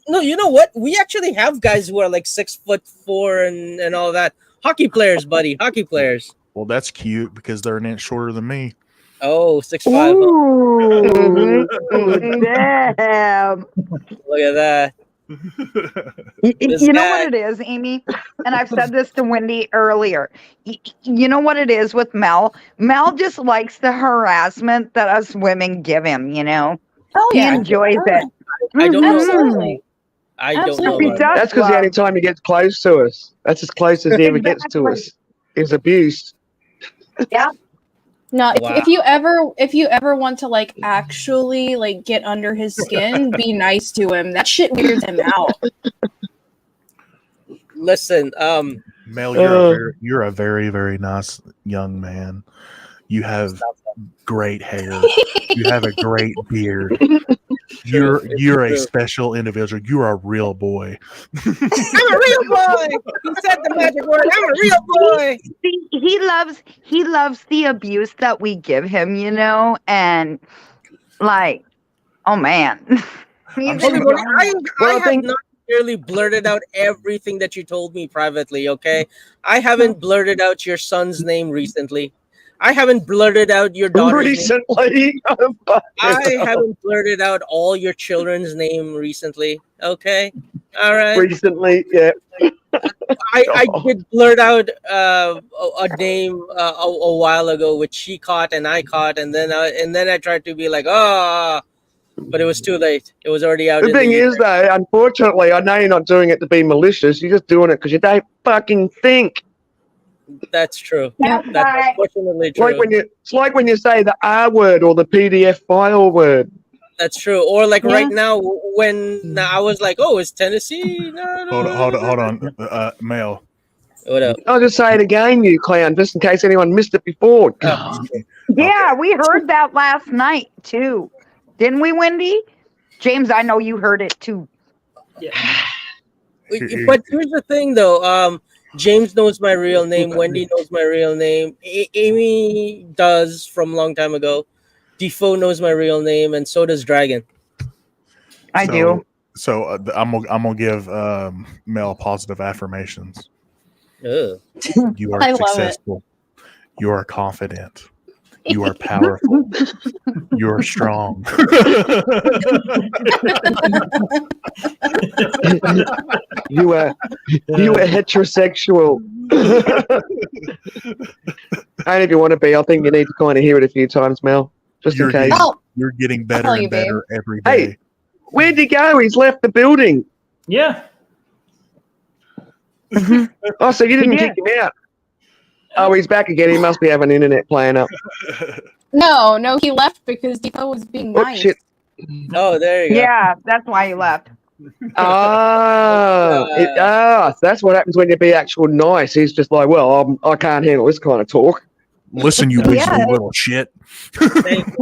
No, you know what? We actually have guys who are like 6'4" and all that. Hockey players, buddy. Hockey players. Well, that's cute because they're an inch shorter than me. Oh, 6'5". Huh? Ooh, Mhm. damn. Look at that. This You know guy- what it is, Amy? And I've said this to Wendy earlier. You know what it is with Mel? Mel just likes the harassment that us women give him, you know? Hell He yeah. enjoys it. I don't know. Absolutely. I don't know. Absolutely. About He does That's because the love- only time he gets close to us. That's as close as he ever gets to Exactly. us. Is abuse. No, Wow. if you ever want to like actually like get under his skin, be nice to him. That shit weirds him out. Listen, Mel, Uh. you're a very, very nice young man. You have great hair. You have a great beard. You're a true. special individual. You're a real boy. I'm a real boy. He said the magic word. I'm a real boy. See, he loves the abuse that we give him, you know, and like, oh man. I'm He's sure- Everybody, I Well, I have think- not clearly blurted out everything that you told me privately, okay? I haven't blurted out your son's name recently. I haven't blurted out your daughter's name. Recently. I haven't blurted out all your children's name recently, okay? All right. Recently, yeah. I did blurt out a name a while ago, which she caught and I caught, and then I tried to be like, but it was too late. It was already out. The in thing the is, though, unfortunately, I know you're not doing it to be malicious. You're just doing it because you don't fucking think. that's true. Yep. That's unfortunately It's like true. it's like when you say the R word or the PDF file word. That's true. Or like Yeah. right now, when I was like, "Oh, is Tennessee?" No. Hold on, Mel. What up? I'll just say it again, you clown, just in case anyone missed it before. Oh. Yeah, we heard that last night too. Didn't we, Wendy? James, I know you heard it too. But here's the thing, though. James knows my real name. Wendy knows my real name. Amy does from a long time ago. Defoe knows my real name, and so does Dragon. I do. So I'm gonna give Mel positive affirmations. Ugh. You are I love it. successful. You are confident. You are powerful. You are strong. You are heterosexual. And if you want to be, I think you need to kind of hear it a few times, Mel, just You're in case. getting, Oh. you're getting better Tell you, and better every Hey. day. Where'd he go? He's left the building. Yeah. Oh, so you didn't He kick him out? Oh, he's back again. He must be having internet playing up. No, he left because Defoe was being Oh, nice. shit. Oh, there you go. Yeah, that's why he left. That's what happens when you be actual nice. He's just like, well, I can't handle this kind of talk. Listen, you Yeah. weaselly little shit. Thank you.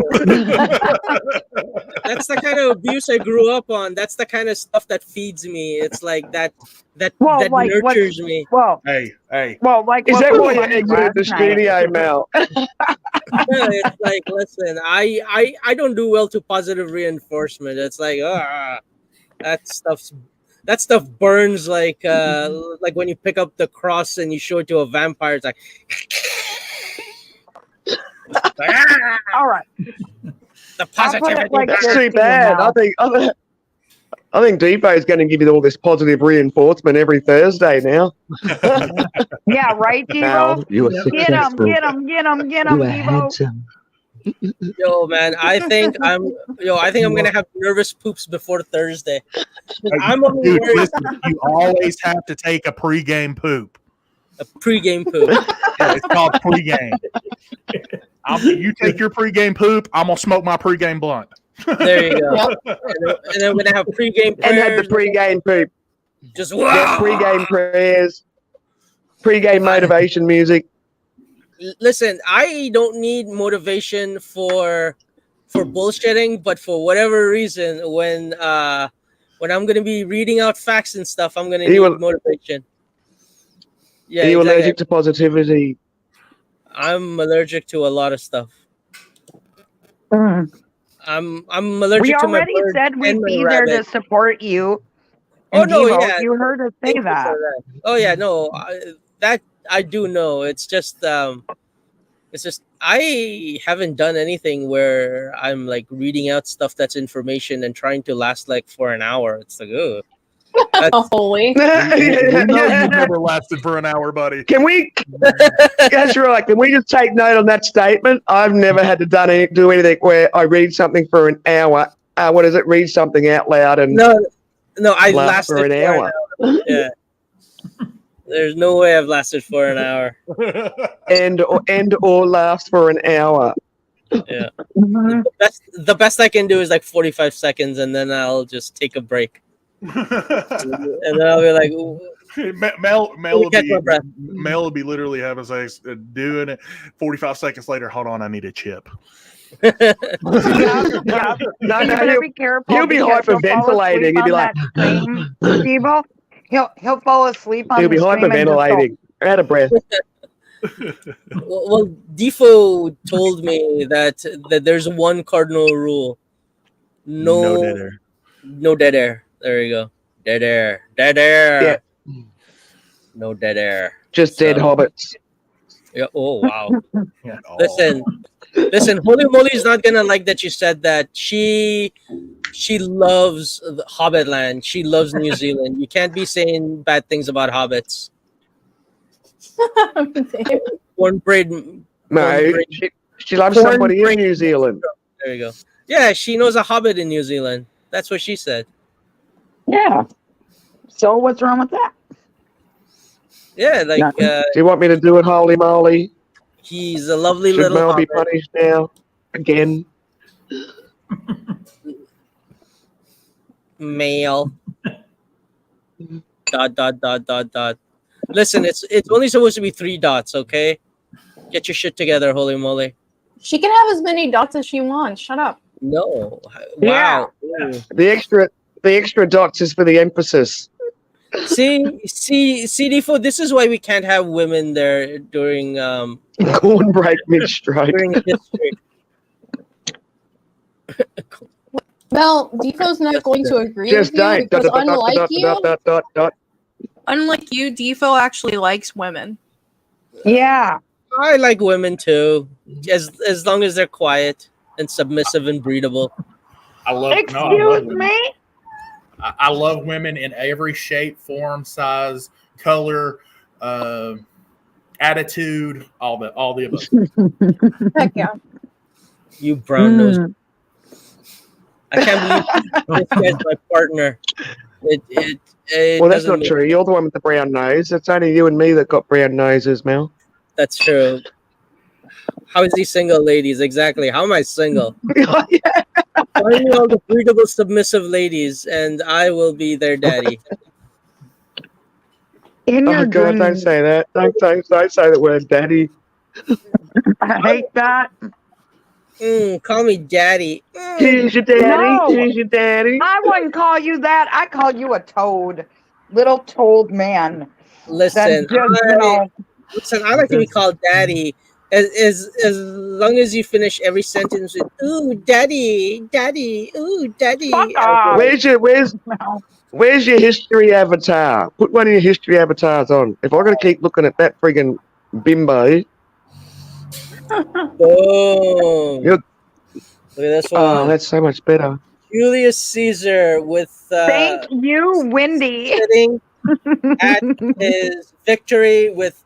That's the kind of abuse I grew up on. That's the kind of stuff that feeds me. It's like that Well, that like what- nurtures me. Well, Hey. like Is what that was why you funny exited the last night- studio, Mel? Yeah, it's like, listen, I don't do well to positive reinforcement. It's like, that stuff burns like when you pick up the cross and you show it to a vampire. It's like, All right. the I'll put positivity. it like That's this too to you, bad. Mel. I think Depot is going to give you all this positive reinforcement every Thursday now. Yeah, right, Devo? you are Get him, get him, get him, get him, Devo. Yo, man, I think I'm gonna have nervous poops before Thursday. I'm only Dude, worried listen, you always have to take a pregame poop. a pregame poop. Yeah, it's called pregame. You take your pregame poop, I'm going to smoke my pregame blunt. There you go. Yep. And then we're gonna have pregame And had the prayers. pre-game poop. Just Yeah, pre-game prayers, pre-game motivation music. listen, I don't need motivation for bullshitting, but for whatever reason, when I'm gonna be reading out facts and stuff, I'm gonna need You will- motivation. Yeah, Are you exactly. allergic to positivity? I'm allergic to a lot of stuff. Mm. I'm We allergic to my already bird said and we'd my be there to rabbit. support you. Oh And no, Devo, yeah. you heard us say Thank you that. for that. Oh yeah, no, that I do know. It's just I haven't done anything where I'm like reading out stuff that's information and trying to last like for an hour. It's like, oh, Holy. We know Yeah. you've never lasted for an hour, buddy. Can we? That's right. Can we just take note on that statement? I've never had to do anything where I read something for an hour. What is it? Read something out loud and no, I laugh lasted for an hour. Yeah, there's no way I've lasted for an hour. and or laughs for an hour. Yeah, Mhm. the best I can do is like 45 seconds, and then I'll just take a break, and then I'll be like, ooh, Mel will catch my be breath. Mel will be literally having sex, doing it. 45 seconds later, hold on, I need a chip. Yeah. No, You no, better be careful. he'll be because he'll fall hyperventilating. asleep He'll be on like, that scream, Devo. He'll fall asleep on he'll be the scream and just go, hyperventilating, out of breath. Well, Defo told me that there's one cardinal rule: no dead air. no dead air. There you go, dead air, dead air. Yeah. No dead air. Just dead So- hobbits. Yeah. Oh wow. Oh. Listen. Holy moly's not gonna like that you said that. She loves the Hobbitland. She loves New Zealand. You can't be saying bad things about hobbits. Cornbread. No, Cornbread. she loves Corn somebody in bread. New Zealand. There you go. Yeah, she knows a hobbit in New Zealand. That's what she said. yeah. So what's wrong with that? Yeah, like Nothing. Do you want me to do it, holy moly? he's a lovely Should little Mel be hobbit. punished now? Again? Male. ... Listen, it's only supposed to be 3 dots, okay? Get your shit together, holy moly. She can have as many dots as she wants. Shut up. No. Yeah. Wow. Ooh. The extra dots is for the emphasis. See, D4, this is why we can't have women there during Corn break mid-stroke. during history. Well, Defo's not going to agree Just with you don't. because unlike Dot. you, Defo actually likes women. Yeah. I like women too, as long as they're quiet and submissive and breedable. I love Excuse women. me? I love women in every shape, form, size, color, attitude, all the above. Heck yeah. You brown nose. Mm. I can't believe this guy's my partner. It Well, that's doesn't not make- true. You're the one with the brown nose. It's only you and me that got brown noses, Mel. That's true. How is he single, ladies? Exactly. How am I single? Yeah. Find me all the breedable, submissive ladies, and I will be their daddy. In your Oh, God, don't dreams. say that. Don't say the word daddy. I hate that. Call me daddy. Here's your daddy. No. Here's your daddy. I wouldn't call you that. I call you a toad. Little toad man. Listen, That's just, listen. I like to be called daddy. As long as you finish every sentence with "ooh, daddy, daddy, ooh, daddy." Fuck off. Where's your history avatar? Put one of your history avatars on. If I'm gonna keep looking at that friggin' bimbo, Boom. You're- Look at this one. oh, that's so much better. Julius Caesar with Thank you, Wendy. sitting at his victory with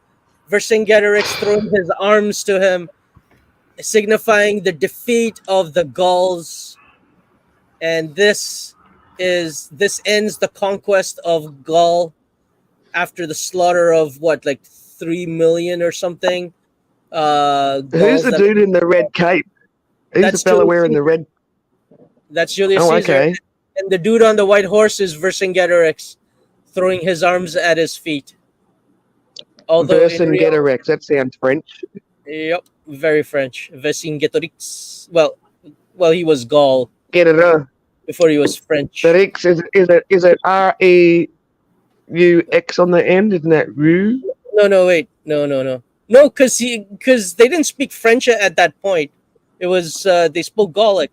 Vercingetorix throwing his arms to him, signifying the defeat of the Gauls. And this ends the conquest of Gaul after the slaughter of what, like 3 million or something. Who's Gauls the that- dude in the red cape? Who's That's the fella Julius wearing the red? That's Julius Oh, Caesar. okay. And the dude on the white horse is Vercingetorix, throwing his arms at his feet. Although in real- Vercingetorix. That sounds French. Yep, very French. Vercingetorix. Well, he was Gaul Get it up. before he was French. The X is it REUX on the end? Isn't that Rue? No, wait, no, because they didn't speak French at that point. It was they spoke Gallic.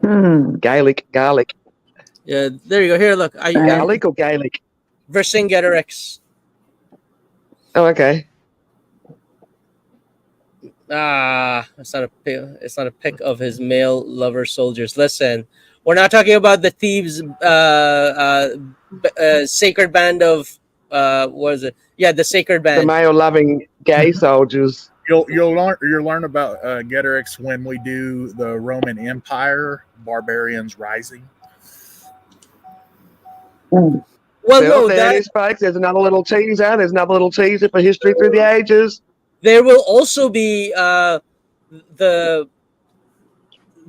Gaelic. Yeah, there you go. Here, look, Gaelic or Gaelic? Vercingetorix. Oh, okay. It's not a pic. It's not a pic of his male lover soldiers. Listen, we're not talking about the thieves. Sacred band of what is it? Yeah, the sacred The band. male loving gay soldiers. You'll learn about Getorix when we do the Roman Empire Barbarians Rising. Well, So no, there it is, folks. There's another little teaser. There's another little teaser for history through the ages. there will also be the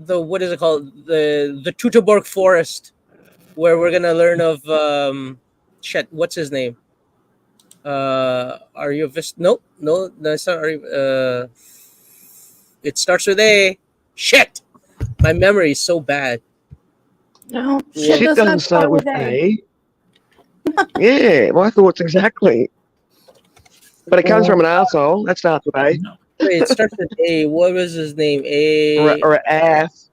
what is it called, the Teutoburg Forest, where we're gonna learn of what's his name? Ariovistus? No, that's not it starts with A. Shit, my memory is so bad. No, Yeah. Shit doesn't start with A. Yeah, my thoughts exactly. But it comes from an asshole. That starts with A. Wait, it starts with A. What was his name? Or an ass.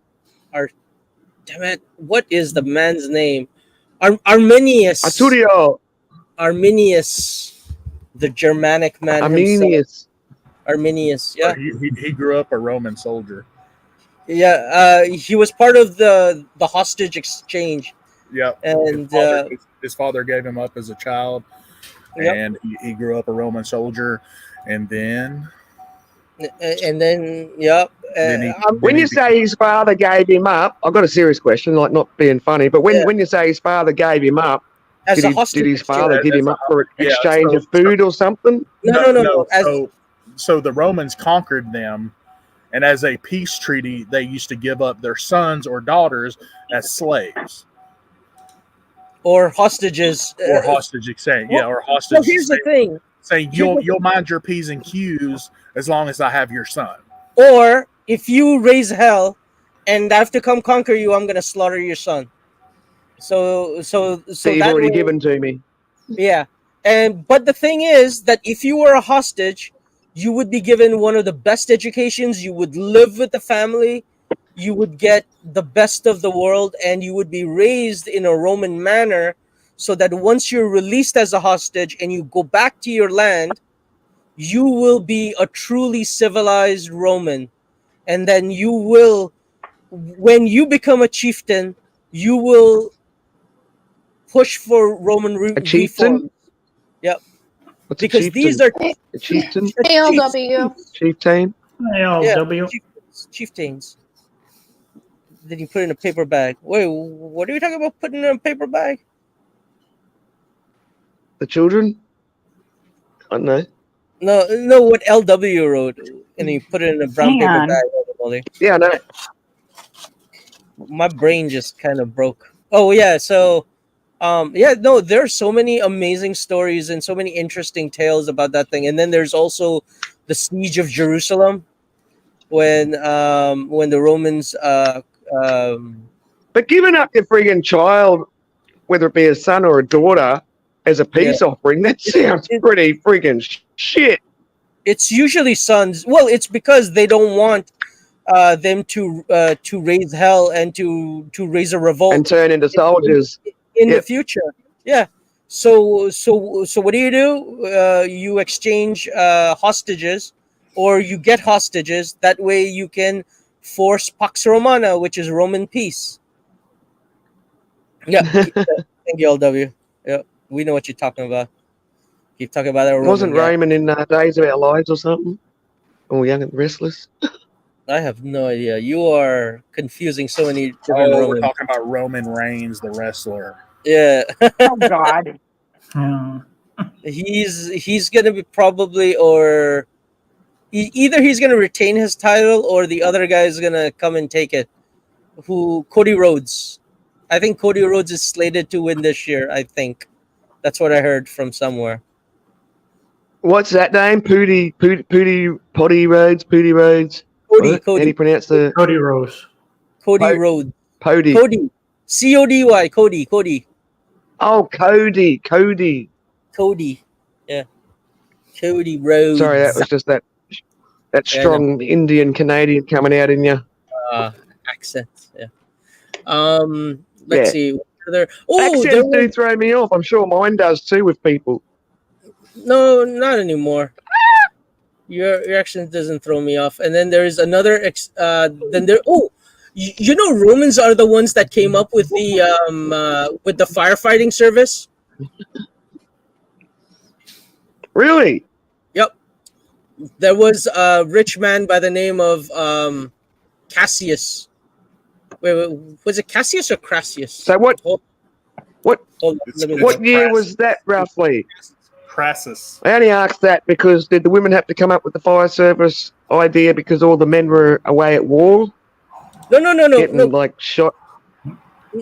Damn it! What is the man's name? Arminius. Arminius, the Germanic man himself. Arminius. Yeah, He grew up a Roman soldier. yeah. He was part of the hostage exchange, Yep. and His father gave him up as a child, Yep. and he grew up a Roman soldier, and then yep. Then he- When you say his father gave him up, I've got a serious question, like not being funny, but when you say his father gave him up, as did, a he, hostage did his exchange. father give him up for Yeah, exchange so- of food or something? No. As, So the Romans conquered them, and as a peace treaty, they used to give up their sons or daughters as slaves or hostages. or hostage exchange. Yeah, or So hostage. here's the thing. saying you'll mind your P's and Q's as long as I have your son. Or if you raise hell and I have to come conquer you, I'm gonna slaughter your son. So That you've that already way, given to me. yeah. But the thing is that if you were a hostage, you would be given one of the best educations. You would live with the family. You would get the best of the world, and you would be raised in a Roman manner, so that once you're released as a hostage and you go back to your land, you will be a truly civilized Roman. And then you will, when you become a chieftain, you will push for Roman A chieftain? reform. Yep. What's a Because chieftain? these are A chieftain? ALW. Chieftain? ALW. chieftains. Then you put in a paper bag. Wait, what are you talking about putting in a paper bag? The children? I don't know. No, what LW wrote, and you put it in a brown Hang paper on. bag. Molly. Yeah, I know. My brain just kind of broke. Oh yeah, so no, there are so many amazing stories and so many interesting tales about that thing. And then there's also the siege of Jerusalem, when the Romans But giving up your friggin' child, whether it be a son or a daughter, as a peace offering, that sounds pretty friggin' shit. it's usually sons. Well, it's because they don't want them to raise hell and to raise a revolt And turn into soldiers. in the Yep. future. Yeah. So what do? You exchange hostages, or you get hostages. That way you can force Pax Romana, which is Roman peace. Yeah. Thank you, LW. Yeah, we know what you're talking about. Keep talking about that. Wasn't Roman guy. Roman in Days of Our Lives or something? Or Young and Restless? I have no idea. You are confusing so many different Oh, we're Roman. talking about Roman Reigns, the wrestler. Yeah. Oh God. Yeah. he's gonna be probably, or either he's gonna retain his title or the other guy is gonna come and take it. Cody Rhodes. I think Cody Rhodes is slated to win this year. I think that's what I heard from somewhere. What's that name? Pooty Roads. Cody, What? How do Cody, you pronounce the Cody Rose. Cody Cody. Road, Pody? Cody, Cody, Cody, Oh, Cody. yeah, Cody Road. Sorry, that was just that Yeah, strong Indian Canadian coming out in you. Accent. Yeah. Let's Yeah. see. There. Oh, there Accents do was, throw me off. I'm sure mine does too with people. no, not anymore. Your accent doesn't throw me off. And then there's another. Then there. Oh, you know, Romans are the ones that came up with the firefighting service. Really? Yep. There was a rich man by the name of Cassius. Wait, was it Cassius or Crassus? So what Hold on, let me what look. year was that roughly? Crassus. I only asked that because did the women have to come up with the fire service idea because all the men were away at war getting like shot?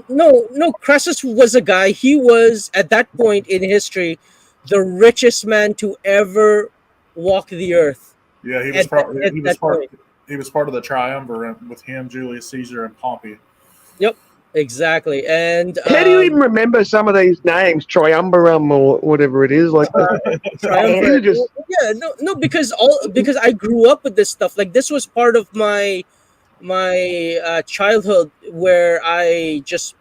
No. Crassus was a guy. He was at that point in history the richest man to ever walk the earth. Yeah, he was At part. that- He at was that part. point. He was part of the triumvirate with him, Julius Caesar, and Pompey. Exactly. And How do you even remember some of these names? Triumvirum or whatever it is. Like triumvirate. you just Yeah, no, because I grew up with this stuff. Like this was part of my childhood where I just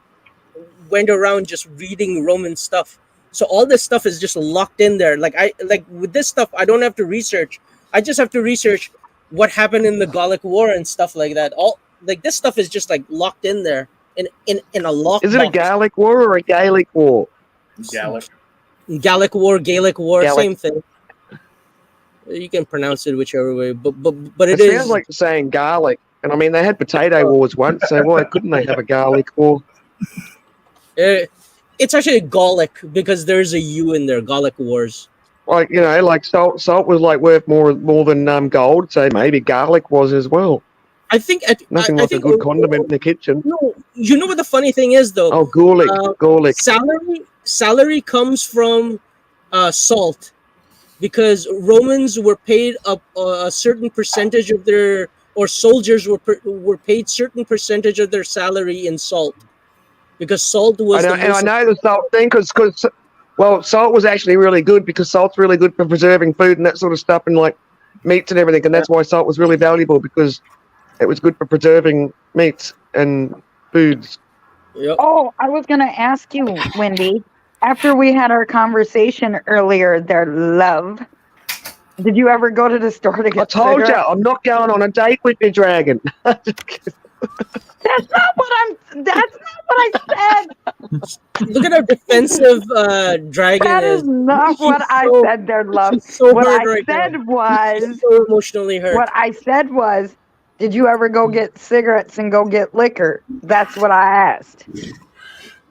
went around just reading Roman stuff. So all this stuff is just locked in there. Like with this stuff, I don't have to research. I just have to research what happened in the Gallic War and stuff like that. All like this stuff is just like locked in there in a lock. is it a Gallic war or a Gaelic war? Gallic. Gallic War, Gaelic War, Gallic. same thing. You can pronounce it whichever way, but It it sounds is like saying garlic. And I mean they had potato wars once, so why couldn't they have a Garlic war? it's actually Gallic because there's a U in there. Gallic Wars. Like, you know, like salt was like worth more than gold, so maybe garlic was as well. I think Nothing I like a think good condiment in the kitchen. No, you know what the funny thing is though. Oh, garlic. Salary comes from salt, because Romans were paid a certain percentage of their, or soldiers were paid certain percentage of their salary in salt, because salt was. I know the salt thing because well, salt was actually really good because salt's really good for preserving food and that sort of stuff and like meats and everything, and that's why salt was really valuable because it was good for preserving meats and foods. Yep. Oh, I was going to ask you, Wendy, after we had our conversation earlier there, love, did you ever go to the store to get I told you, cigarettes? I'm not going on a date with your dragon. That's not what I said. Look at our defensive dragon. That is not He's what I so- said there, love. he's so What hurt I right now. said was, He's so emotionally hurt. what I said was, did you ever go get cigarettes and go get liquor? That's what I asked.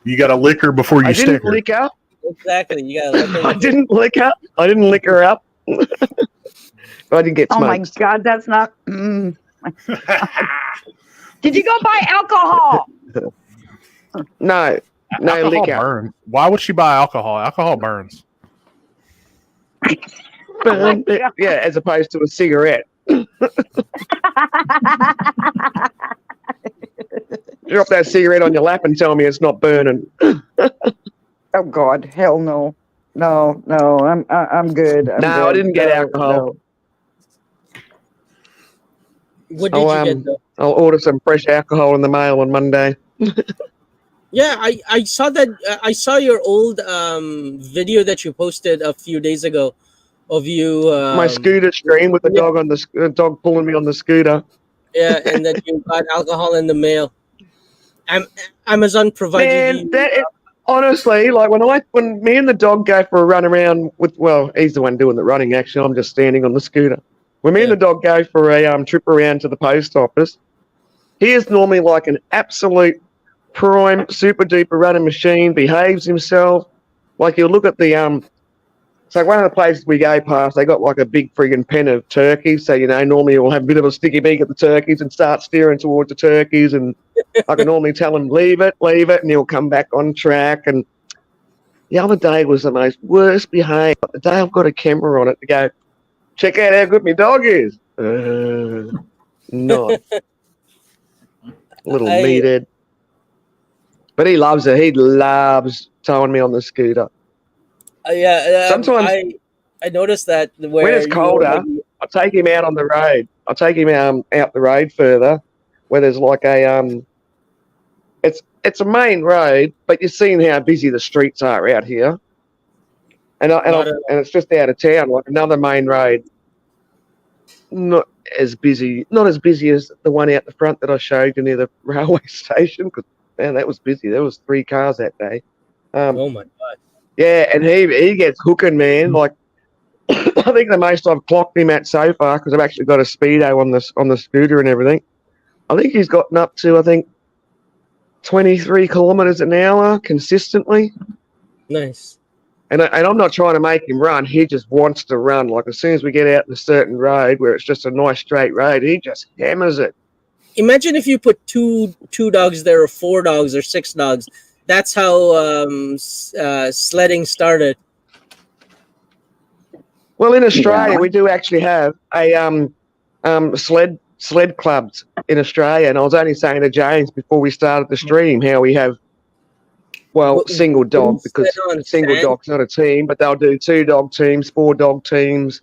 You got a liquor before you I didn't sticker. lick her. Exactly. You gotta I didn't lick her. I didn't lick her up. I didn't get Oh my smoked. God, that's not. Did you go buy alcohol? No Alcohol liquor. burns. Why would she buy alcohol? Alcohol burns. Burn it. Yeah, as opposed to a cigarette. Drop that cigarette on your lap and tell me it's not burning. Oh God, hell no, no, I'm good. I'm No, I good. didn't get No, alcohol. no. What did you get though? I'll order some fresh alcohol in the mail on Monday. Yeah, I saw that. I saw your old video that you posted a few days ago of you. My scooter stream with the yeah. dog on the dog pulling me on the scooter. Yeah, and that you got alcohol in the mail. Amazon provided Man, you. that honestly, like when me and the dog go for a run around with, well, he's the one doing the running. Actually, I'm just standing on the scooter. When me and Yeah. the dog go for a trip around to the post office, he is normally like an absolute prime, super duper running machine. Behaves himself. Like you'll look at the So one of the places we go past, they got like a big friggin' pen of turkeys. So, you know, normally you'll have a bit of a sticky beak at the turkeys and start steering towards the turkeys. And I can normally tell him, leave it, and he'll come back on track. And The other day was the most worst behaved. The day I've got a camera on it to go, check out how good my dog is. Not. Little I- meathead. But he loves it. He loves towing me on the scooter. Sometimes I noticed that When it's colder, I'll take him out on the road. I'll take him out the road further, where there's like a it's a main road, but you've seen how busy the streets are out here, and it's just out of town, like another main road. Not as busy as the one out the front that I showed you near the railway station. Because man, that was busy. There was 3 cars that day. oh my god! Yeah, and he gets hooking, man. Like I think the most I've clocked him at so far, because I've actually got a speedo on the scooter and everything. I think he's gotten up to 23 kilometers an hour consistently. Nice. And I'm not trying to make him run. He just wants to run. Like as soon as we get out in a certain road where it's just a nice straight road, he just hammers it. Imagine if you put two dogs there, or 4 dogs, or 6 dogs. That's how sledding started. Well, in Australia, we do actually have a sled clubs in Australia. And I was only saying to James before we started the stream how we have, single dog, because single dog's not a team, but they'll do 2-dog teams, 4-dog teams.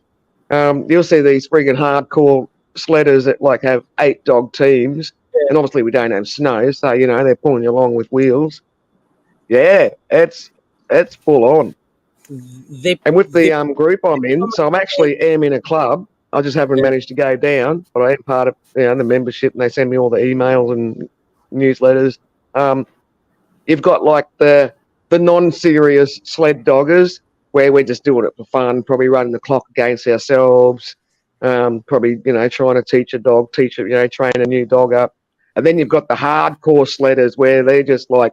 You'll see these friggin' hardcore sledders that like have 8-dog teams. Yeah. And obviously we don't have snow, so, they're pulling you along with wheels. Yeah, it's full on. And with the group I'm in, so I'm actually in a club. I just haven't managed to go down, but I am part of the membership, and they send me all the emails and newsletters. You've got like the non-serious sled doggers, where we're just doing it for fun, probably running the clock against ourselves, probably trying to teach a dog, train a new dog up. And then you've got the hardcore sledders, where they're just like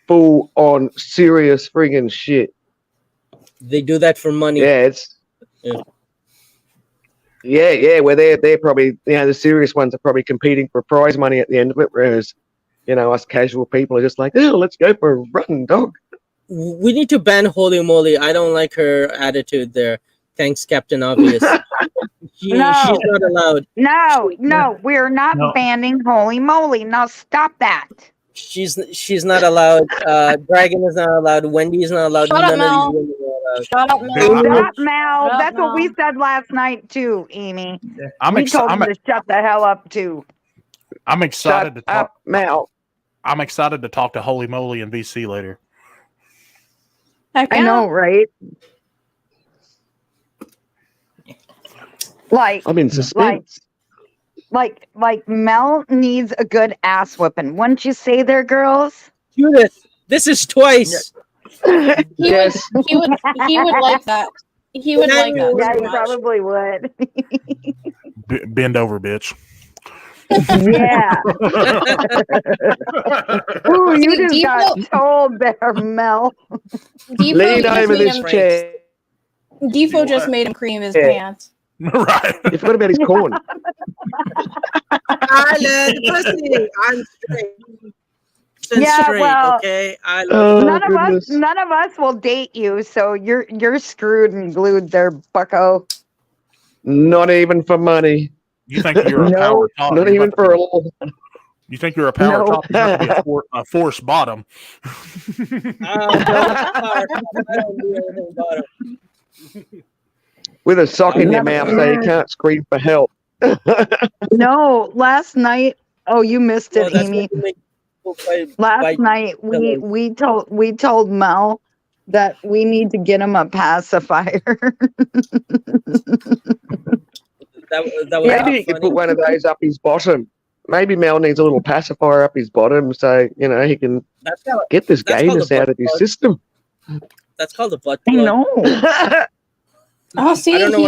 full on serious friggin' shit. They do that for money. Yeah, where they're probably the serious ones are probably competing for prize money at the end of it, whereas us casual people are just like, oh, let's go for a run, dog. We need to ban Holy Moly. I don't like her attitude there. Thanks, Captain Obvious. She's not allowed. No, we're not banning Holy Moly. Now stop that. She's not allowed. Dragon is not allowed. Wendy is not allowed. Shut up, Mel. Shut up, Mel. Stop, Mel. That's what we said last night too, Amy. We told him to shut the hell up too. I'm excited to talk. Mel. I'm excited to talk to Holy Moly and VC later. I know, right? Like I'm in suspense. Like Mel needs a good ass whipping. Wouldn't you say there, girls? Judith, this is twice. Yes. He would like that. He would like that. Yeah, so he much. probably would. Bend over, bitch. Yeah. Ooh, you See, just got told there, Mel. Lean over this chair. Defo just made him cream his pants. Right. You forgot about his corn. Island pussy. I'm straight. Yeah, straight, well, okay. None of us will date you, so you're screwed and glued there, bucko. Not even for money. You think you're a power top? Not even for a little. You think you're a power top? You're about to be a force bottom. I don't do anything bottom. With a sock in your mouth so you can't scream for help. No, last night. Oh, you missed it, Amy. Last night we told Mel that we need to get him a pacifier. that was Maybe you could put one of those up his bottom. Maybe Mel needs a little pacifier up his bottom so he can get this gayness out of his system. That's called a butt I plug. know. Oh, see, I don't know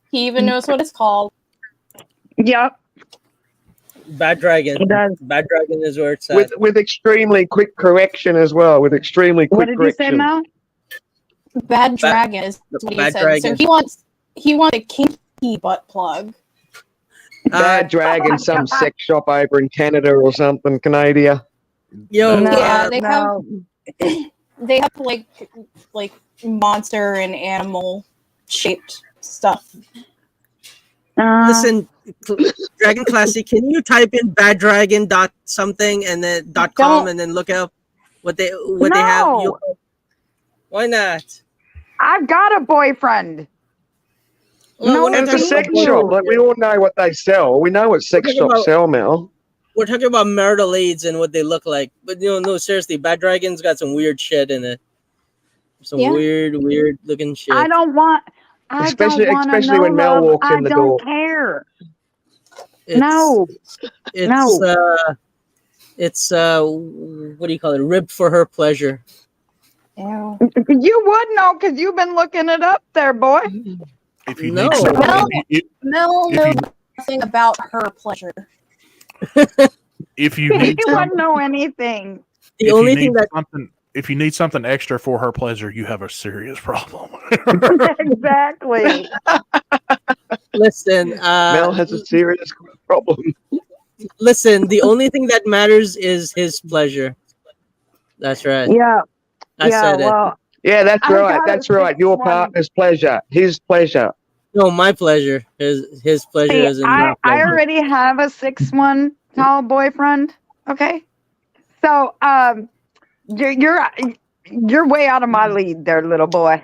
he even knows what it's called. Yep. Bad Dragon. It does. Bad Dragon is where it's at. With extremely quick correction as well. With extremely quick What did you say, correction. Mel? Bad Dragon is what he Bad said. Dragon. So he wants a kinky butt plug. Bad Dragon, some sex shop over in Canada or something, Canada. Yo, Yeah, they no. They have like monster and animal shaped stuff. Listen, Dragon Classic, can you type in baddragon dot something and then .com Don't. and then look up what they have? No. Why not? I've got a boyfriend. Well, No, we're not And it's a talking sex about shop. boys Like we here. all know what they sell. We know what sex talking shops about- sell, Mel. We're talking about marital aids and what they look like. But no, seriously, Baddragon's got some weird shit in it. Some Yeah. weird looking shit. I don't want. I Especially- don't want to especially know when Mel love. walks in I the don't door. care. It's, No. It's No. it's what do you call it? Ribbed for her pleasure. Ew. You would know because you've been looking it up there, boy. If you No. need something, Well- if, Mel If knows you- nothing about her pleasure. if you You need wouldn't something, know anything. The if only you thing need that something, if you need something extra for her pleasure, you have a serious problem. Exactly. listen, Mel has a serious problem. listen, the only thing that matters is his pleasure. That's right. Yeah. I yeah. said it. Well, Yeah, that's I right. got That's a right. Your 6'1". partner's pleasure. His pleasure. No, my pleasure. His pleasure see, isn't I my pleasure. already have a 6'1" tall boyfriend. Okay. So you're way out of my league there, little boy.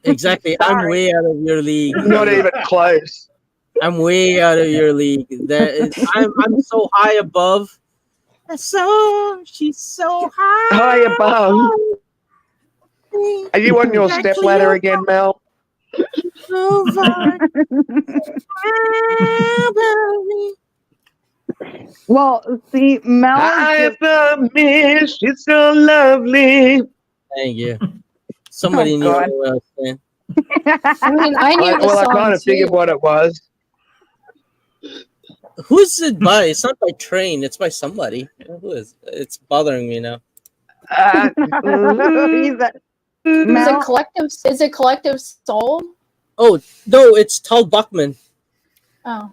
Exactly. I'm Sorry. way out of your league. Not even close. I'm way out of your league. I'm so high above. She's so high. High above. Are you on your step ladder again, Mel? Well, see, Mel High is just, above me, she's so lovely. Thank you. Somebody Oh, knew God. what I was saying. I mean, I knew the Well, I song kind of too. figured what it was. Who's it by? It's not by Train. It's by somebody. Who is? It's bothering me now. he's a, Is Mel, it collective? Is it Collective Soul? Oh no, it's Tal Buckman. Oh,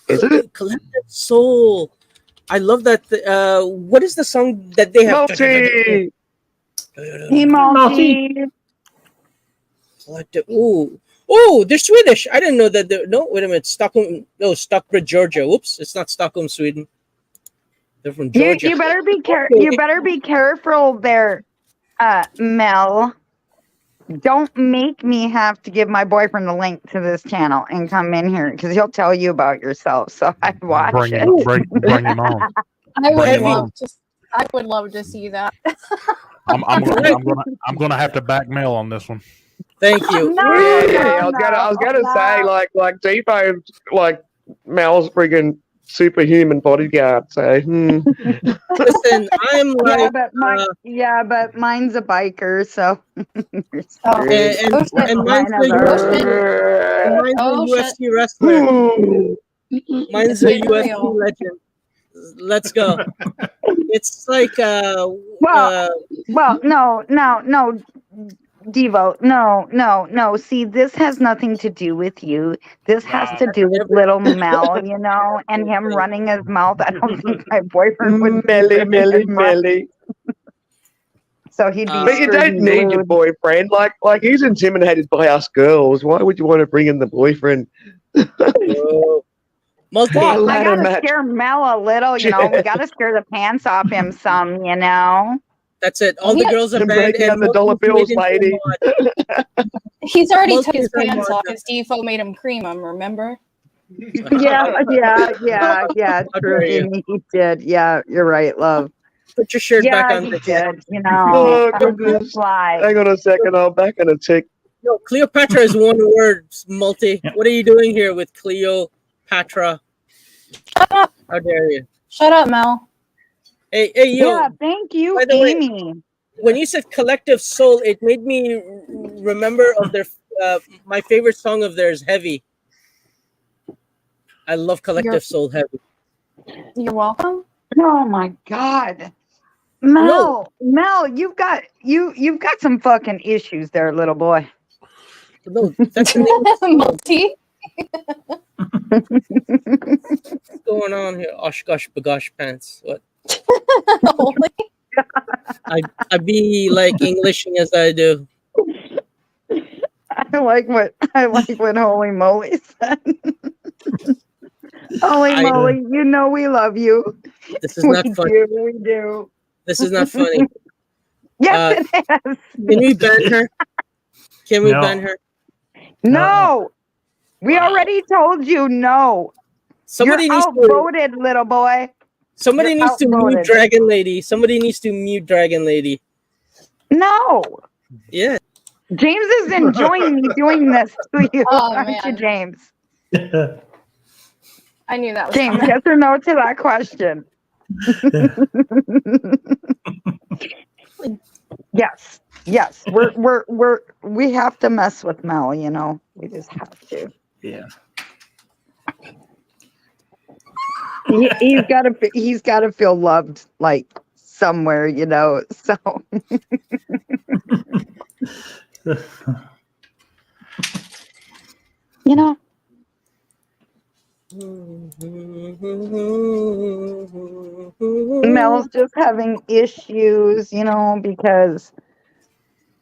Is it? Collective Soul. I love that. What is the song that they have? Multi. he multi. Collective. Oh, they're Swedish. I didn't know that. No, wait a minute. Stockholm. No, Stockbridge, Georgia. Oops, it's not Stockholm, Sweden. They're from You, Georgia. you better be you better be careful there, Mel. Don't make me have to give my boyfriend a link to this channel and come in here because he'll tell you about yourself. So I'd watch bring it. him, bring him on. I would Heavy. love to. I would love to see that. I'm gonna have to back Mel on this one. Thank you. No, Yeah, no, I was gonna no. say like Deepo, like Mel's friggin' superhuman bodyguard. So Listen, I'm like, but mine's a biker, so. Oh, and oh, shit. mine's Mine is a Oh, UFC wrestler. Mine's a It's UFC real. legend. Let's go. It's like Well, no, Devo, no. See, this has nothing to do with you. This has to do with little Mel, you know, and him running his mouth. I don't think my boyfriend would. Melly. So he'd be. But you don't screwed need your glued. boyfriend. Like he's intimidated by us girls. Why would you want to bring in the boyfriend? multi. Well, I ladder gotta match. scare Mel a little, you know. We gotta scare the pants off him some, you know. That's it. All the girls are And banned. breaking out the dollar bills, lady. He's already Multi took his is on pants off Martha. because Defo made him cream him. Remember? Yeah, How true. dare you. Jimmy, he did. Yeah, you're right, love. Put your shirt back Yeah, on. he The did. You Oh, know, goodness. fly. Hang on a second, I'm back in a tick. No, Cleopatra is one word. Multi. What are you doing here with Cleopatra? Shut up! How dare you? Shut up, Mel. Hey, yo. Yeah, thank you, By the way- Amy. When you said Collective Soul, it made me remember of their my favorite song of theirs, Heavy. I love Collective Soul, Heavy. You're welcome. Oh my God, Mel, you've got some fucking issues there, little boy. No, that's the name of the Multi. What's going on here? Oshkosh bagosh pants. What? Holy- I be like Englishing as I do. I like what Holy Moly said. Holy I- moly, you know we love you. This is not funny. We do. This is not funny. Yes, it is. Can we ban her? Can we No. ban her? No, we already told you no. Somebody You're needs to. outvoted, little boy. Somebody you're needs to mute outvoted. Dragon Lady. Somebody needs to mute Dragon Lady. No, Yeah. James is enjoying me doing this to you, Oh, aren't you, man. James? I knew that was James, coming. yes or no to that question? Yes, yes. We have to mess with Mel, you know. We just have to. Yeah. He's got to feel loved, like somewhere, you know. So you know. Mel's just having issues, you know, because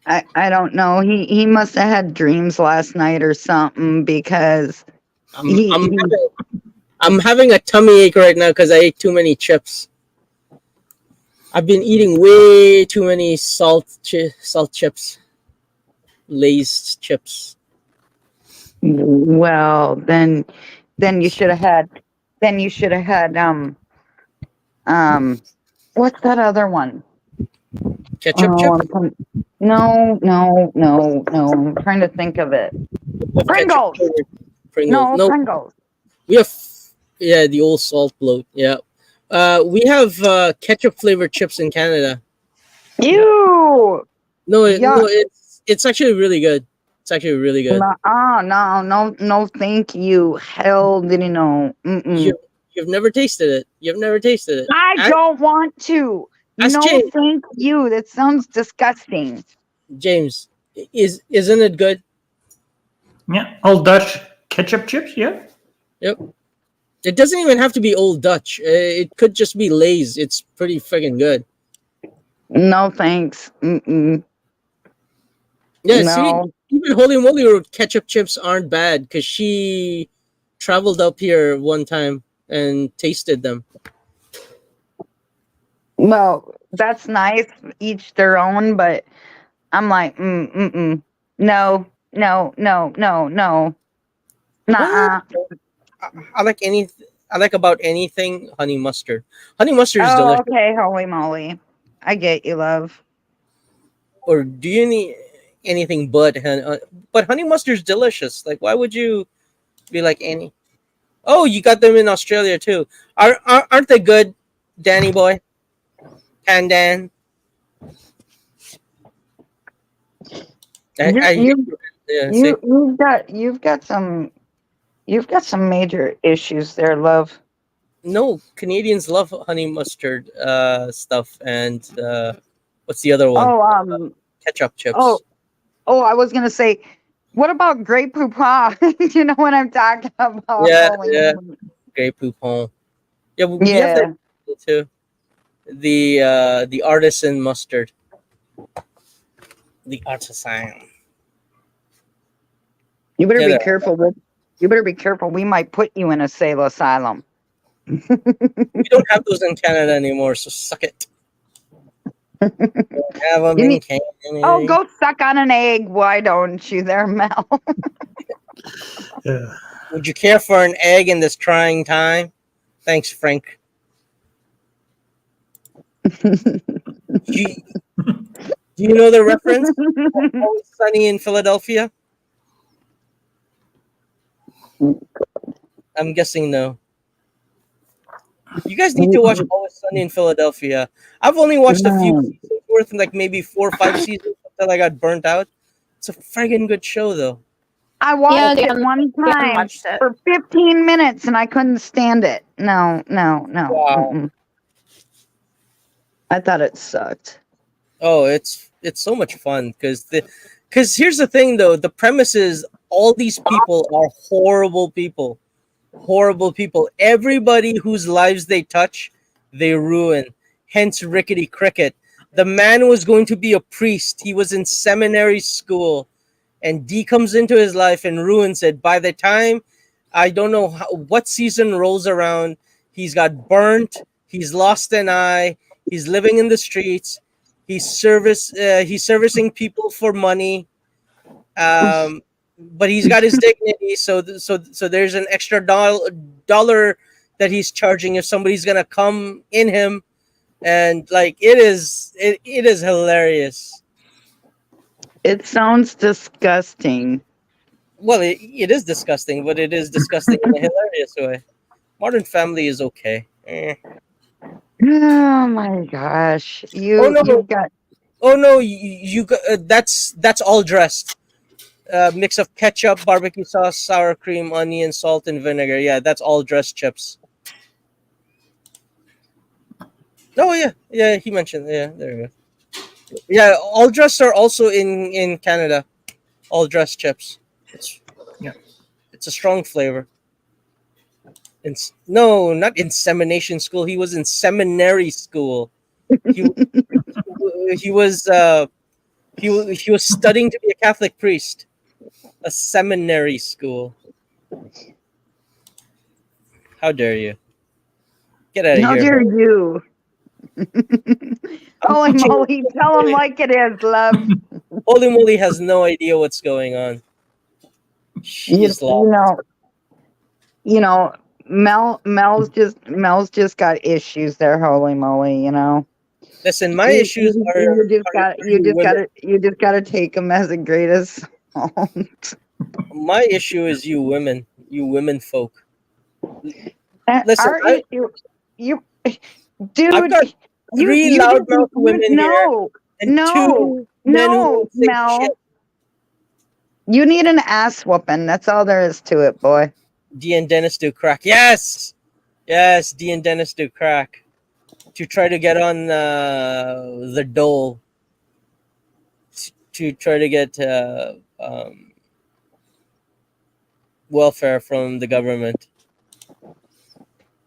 I don't know. He must have had dreams last night or something because I'm having a tummy ache right now because I ate too many chips. I've been eating way too many salt chips, Lay's chips. well, then you should have had what's that other one? Ketchup Oh, chip. no. I'm trying to think of it. Pringles. Pringles. No, Pringles. We have the old salt bloat. Yeah. We have ketchup flavored chips in Canada. Ew. No, Yuck. it's actually really good. It's actually really good. No, thank you. Hell, didn't know. You've never tasted it. You've never tasted it. I don't want to. Ask No, James. thank you. That sounds disgusting. James, isn't it good? Yeah. Old Dutch ketchup chips. Yeah. Yep. It doesn't even have to be Old Dutch. It could just be Lay's. It's pretty freaking good. No, thanks. Yeah, No. see, even Holy Moly ketchup chips aren't bad because she traveled up here one time and tasted them. Well, that's nice. Each their own, but I'm like, no. Nuh-uh. I like about anything honey mustard. Honey mustard is Oh, delicious. okay. Holy moly. I get you, love. Or do you need anything but honey mustard's delicious? Like, why would you be like any? Oh, you got them in Australia too. Aren't they good, Danny boy? Pandan. You've got some major issues there, love. No, Canadians love honey mustard stuff, and what's the other one? Oh, ketchup chips. Oh, I was gonna say, what about Grey Poupon? You know what I'm talking about? Yeah, Holy yeah. moly. Grey Poupon. Yeah, we have that too. The artisan mustard. The artisan. You better Yeah, be that- careful. You better be careful. We might put you in a sale asylum. We don't have those in Canada anymore, so suck it. We don't have them in Canada. Oh, go suck on an egg. Why don't you there, Mel? Would you care for an egg in this trying time? Thanks, Frank. Do you know the reference? Always Sunny in Philadelphia? I'm guessing no. You guys need to watch Always Sunny in Philadelphia. I've only watched a few seasons worth, like maybe 4 or 5 seasons until I got burnt out. It's a friggin' good show, though. I watched it Dan one time watched it. for 15 minutes and I couldn't stand it. No. Wow. Mm-mm. I thought it sucked. Oh, it's so much fun because here's the thing though, the premise is all these people are horrible people. Horrible people. Everybody whose lives they touch, they ruin. Hence Rickety Cricket. The man was going to be a priest. He was in seminary school, and D comes into his life and ruins it. By the time, I don't know what season rolls around, he's got burnt. He's lost an eye. He's living in the streets. He's servicing people for money. But he's got his dignity. So there's an extra dollar that he's charging if somebody's gonna come in him, and like it is hilarious. It sounds disgusting. Well, it is disgusting, but it is disgusting in a hilarious way. Modern Family is okay. Oh my gosh. Oh, no. You got Oh no, you got that's all dressed. Mix of ketchup, barbecue sauce, sour cream, onion, salt, and vinegar. Yeah, that's all dressed chips. Oh yeah, he mentioned. Yeah, there you go. Yeah, all dressed are also in Canada. All dressed chips. It's a strong flavor. No, not insemination school. He was in seminary school. He was studying to be a Catholic priest. A seminary school. How dare you? Get out of how here. dare you? Holy moly, tell him like it is, love. Holy moly has no idea what's going on. She's lost. You know, Mel's just got issues there. Holy moly, you know. Listen, my issues are. You just gotta take them as a greatest. My issue is you women folk. Listen, dude, I've got three loudmouth women here. No, Mel. You need an ass whooping. That's all there is to it, boy. D and Dennis do crack. Yes, D and Dennis do crack. To try to get on the dole. To try to get welfare from the government.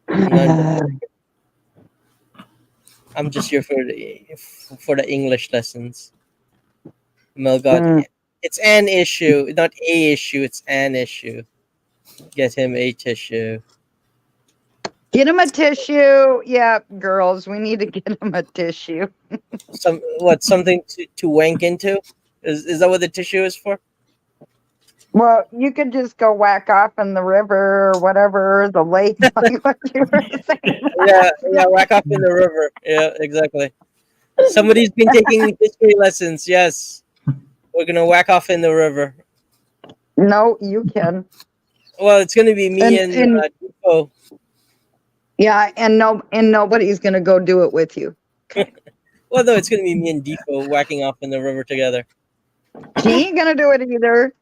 I'm just here for the English lessons. Mel got it's an issue, not a issue. It's an issue. Get him a tissue. Get him a tissue. Yeah, girls, we need to get him a tissue. Something to wank into? Is that what the tissue is for? Well, you could just go whack off in the river or whatever, the lake, like what you were saying. Yeah, whack off in the river. Yeah, exactly. Somebody's been taking history lessons. Yes, we're gonna whack off in the river. No, you can. Well, it's gonna be me and Defoe. Yeah, and nobody's gonna go do it with you. Well, no, it's gonna be me and Defoe whacking off in the river together. He ain't gonna do it either.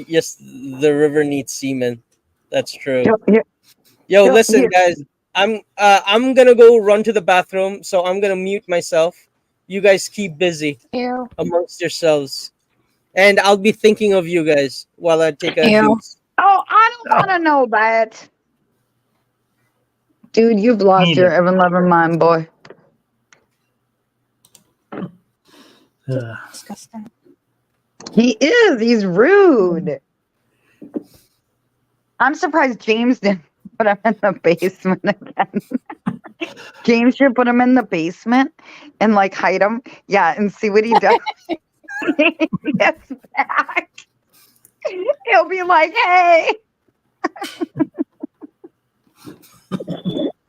Yes, the river needs seamen. That's true. Yo, listen, guys. I'm gonna go run to the bathroom, so I'm gonna mute myself. You guys keep busy amongst yourselves, and I'll be thinking of you guys while I take a. Oh, I don't want to know that, dude. You've lost your ever-loving mind, boy. Disgusting. He is. He's rude. I'm surprised James didn't put him in the basement again. James should put him in the basement and like hide him. Yeah, and see what he does. He gets back. He'll be like, "Hey."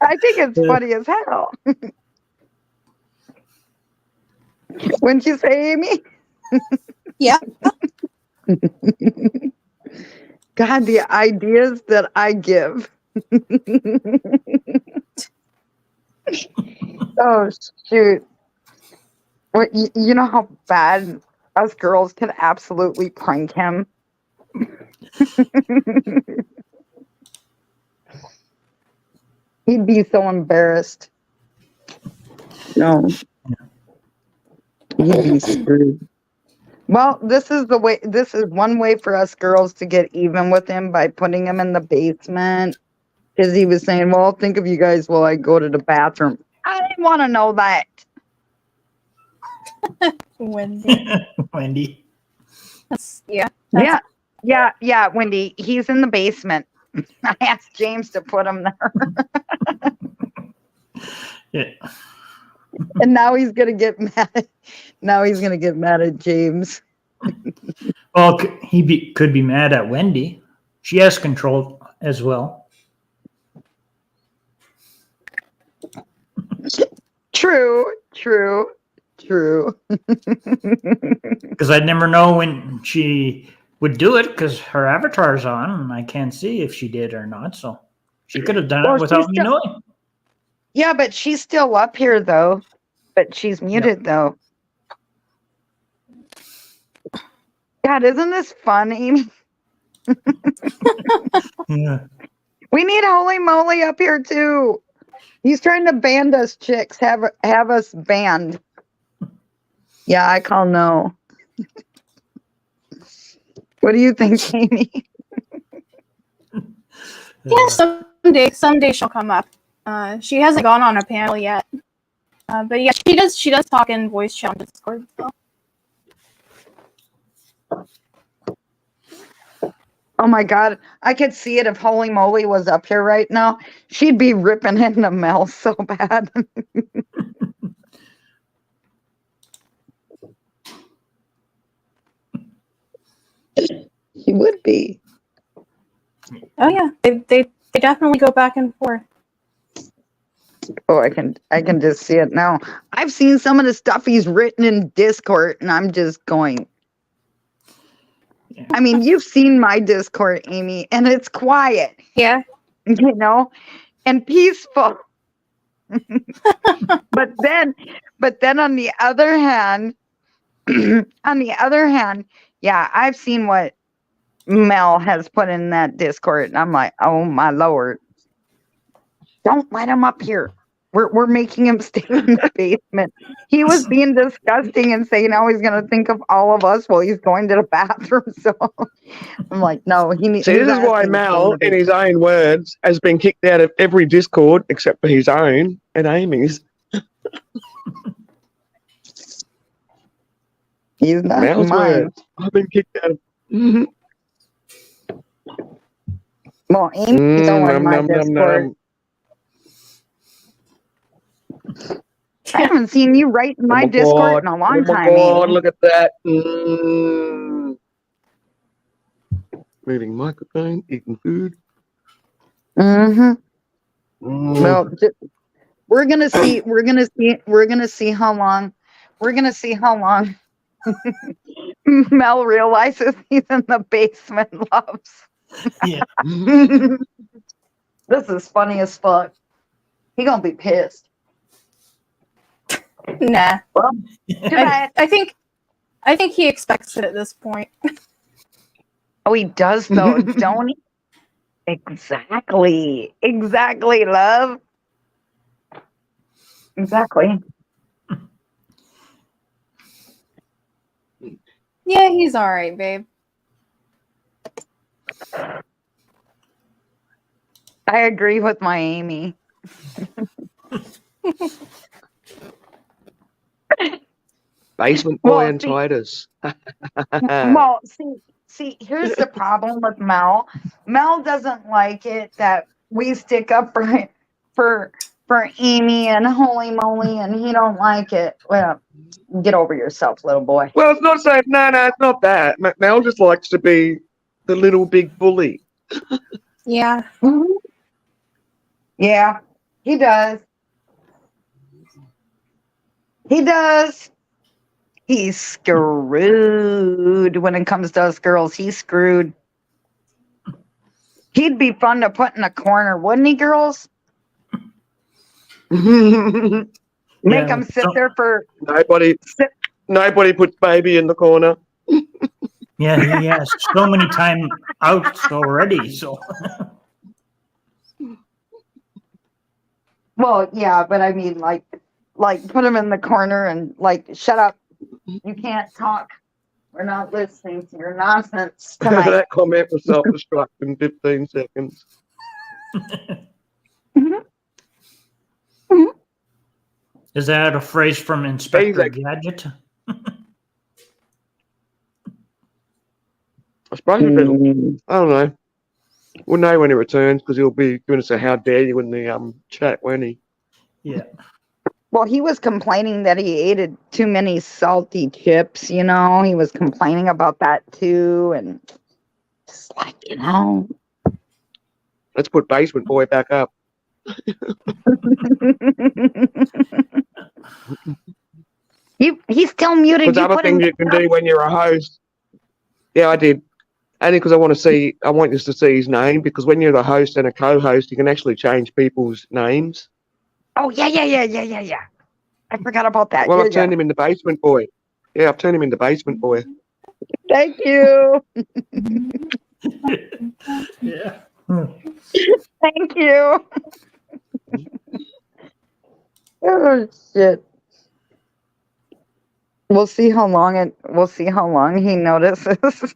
I think it's funny as hell. Wouldn't you say, Amy? Yeah. God, the ideas that I give. Oh, shoot. Well, you know how bad us girls could absolutely prank him? He'd be so embarrassed. No. He'd be screwed. Well, this is the way. This is one way for us girls to get even with him, by putting him in the basement. Because he was saying, "Well, I'll think of you guys while I go to the bathroom." I'm want to know that. Wendy. Wendy. Yeah. Yeah, Wendy. He's in the basement. I asked James to put him there. Yeah. And now he's gonna get mad. Now he's gonna get mad at James. Well, could be mad at Wendy. She has control as well. True. Because I'd never know when she would do it because her avatar's on and I can't see if she did or not. So she could have done Well, it without she's me still- knowing. Yeah, but she's still up here though. But she's muted though. God, isn't this fun, Amy? Yeah. We need Holy Moly up here too. He's trying to ban us chicks. Have us banned. Yeah, I call no. What do you think, Amy? Yeah, someday she'll come up. She hasn't gone on a panel yet. But yeah, she does talk in voice chat on Discord. So. Oh my God, I could see it if Holy Moly was up here right now. She'd be ripping into Mel so bad. She would be. Oh yeah, they definitely go back and forth. Oh, I can just see it now. I've seen some of the stuff he's written in Discord, and I'm just going. I mean, you've seen my Discord, Amy, and it's quiet, Yeah. you know, and peaceful. but then on the other hand, yeah, I've seen what Mel has put in that Discord, and I'm like, oh my Lord. Don't let him up here. We're making him stay in the basement. He was being disgusting and saying how he's gonna think of all of us while he's going to the bathroom. So I'm like, no, he needs. See, this is why Mel, in his own words, has been kicked out of every Discord except for his own and Amy's. He's not Mel's mine. words. I've been kicked out of. Mhm. Well, Amy's on my Nom, nom, Discord. nom. I haven't seen you write in my Oh my Discord God. in a Oh long my time, God, Amy. look at that. Moving microphone, eating food. Mm-hmm. Mm. Well, we're gonna see how long. We're gonna see how long Mel realizes he's in the basement. Loves. Yeah. This is funny as fuck. He gonna be pissed. Nah. Well, I think he expects it at this point. oh, he does though, don't he? Exactly, love. Exactly. Yeah, he's all right, babe. I agree with my Amy. Basement boy Well, and see- Titus. Well, see, here's the problem with Mel. Mel doesn't like it that we stick up for Amy and Holy Moly, and he don't like it. Well, get over yourself, little boy. Well, it's not so. No, it's not that. Mel just likes to be the little big bully. Yeah. Yeah, he does. He does. He's screwed when it comes to us girls. He's screwed. He'd be fun to put in a corner, wouldn't he, girls? Make Yeah, him sit so- there for. Nobody puts baby in the corner. Yeah, he has so many time outs already. So Well, yeah, but I mean, like put him in the corner and like, shut up. You can't talk. We're not listening to your nonsense tonight. That comment was self-destruct in 15 seconds. Is that a phrase from Inspector like- Gadget? I suppose it'll, I don't know. We'll know when he returns because he'll be going to say, "How dare you" in the chat, won't he? Yeah. Well, he was complaining that he ate too many salty chips, you know. He was complaining about that too. And just like, you know. Let's put Basement Boy back up. He's still muted. Because You other put him things you can do when you're a host. Yeah, I did. Only because I want you to see his name, because when you're the host and a co-host, you can actually change people's names. Oh, yeah. I forgot about that. Well, Yeah, I've turned him into Basement Boy. Yeah, I've turned him into Basement Boy. Thank you. Yeah. Thank you. Oh shit. We'll see how long he notices.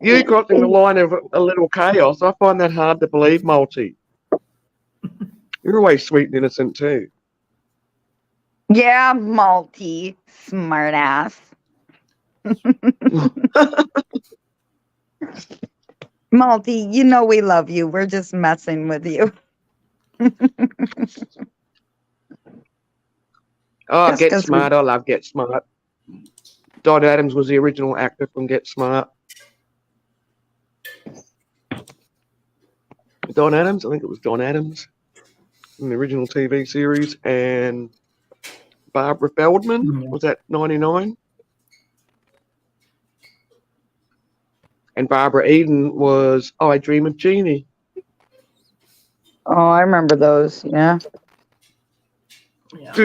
You crossing the line of a little chaos, I find that hard to believe, Multi. You're always sweet and innocent too. Yeah, multi smart ass. Multi, you know we love you. We're just messing with you. Oh, Just Get 'cause Smart. I love Get Smart. Don Adams was the original actor from Get Smart. Don Adams? I think it was Don Adams in the original TV series. And Barbara Feldman, Yeah. was that 99? And Barbara Eden was I Dream of Jeannie. Oh, I remember those. Yeah. Yeah.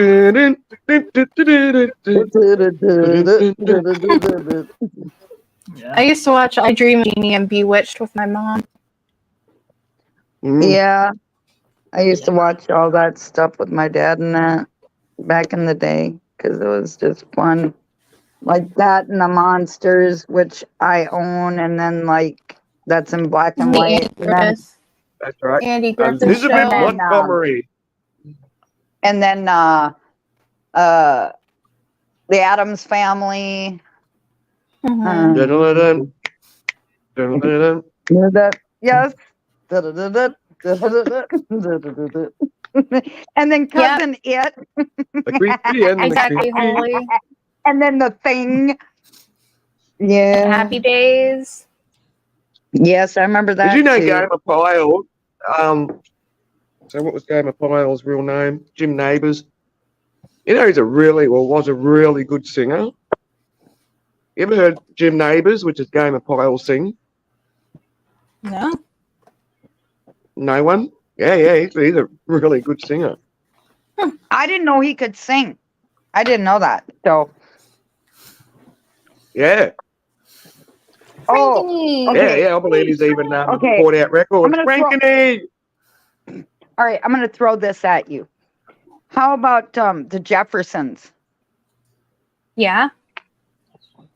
I used to watch I Dream of Jeannie and Bewitched with my mom. Yeah. I used to watch all that stuff with my dad and that back in the day because it was just fun. Like that and the Monsters, which I own, and then like that's in black and The white. Andy And then, Griffith, That's right. Andy Griffith Elizabeth show. Montgomery. and then the Addams Family. Mhm. Dun-dun-dun. Dun-dun-dun. Yes. And then Cousin It. The creepy and the Exactly, creepy. Holly. And then The Thing. Yeah. Happy Days. Yes, I remember that. Did you know too. Gamer Pyle? So what was Gamer Pyle's real name? Jim Neighbours. You know, was a really good singer. You ever heard Jim Neighbours, which is Gamer Pyle, sing? No. No one? Yeah, he's a really good singer. I didn't know he could sing. I didn't know that. So, Yeah, oh, okay. yeah, I believe he's even Okay. brought out records. I'm gonna throw- Frankeny! All right, I'm going to throw this at you. How about the Jeffersons? Yeah.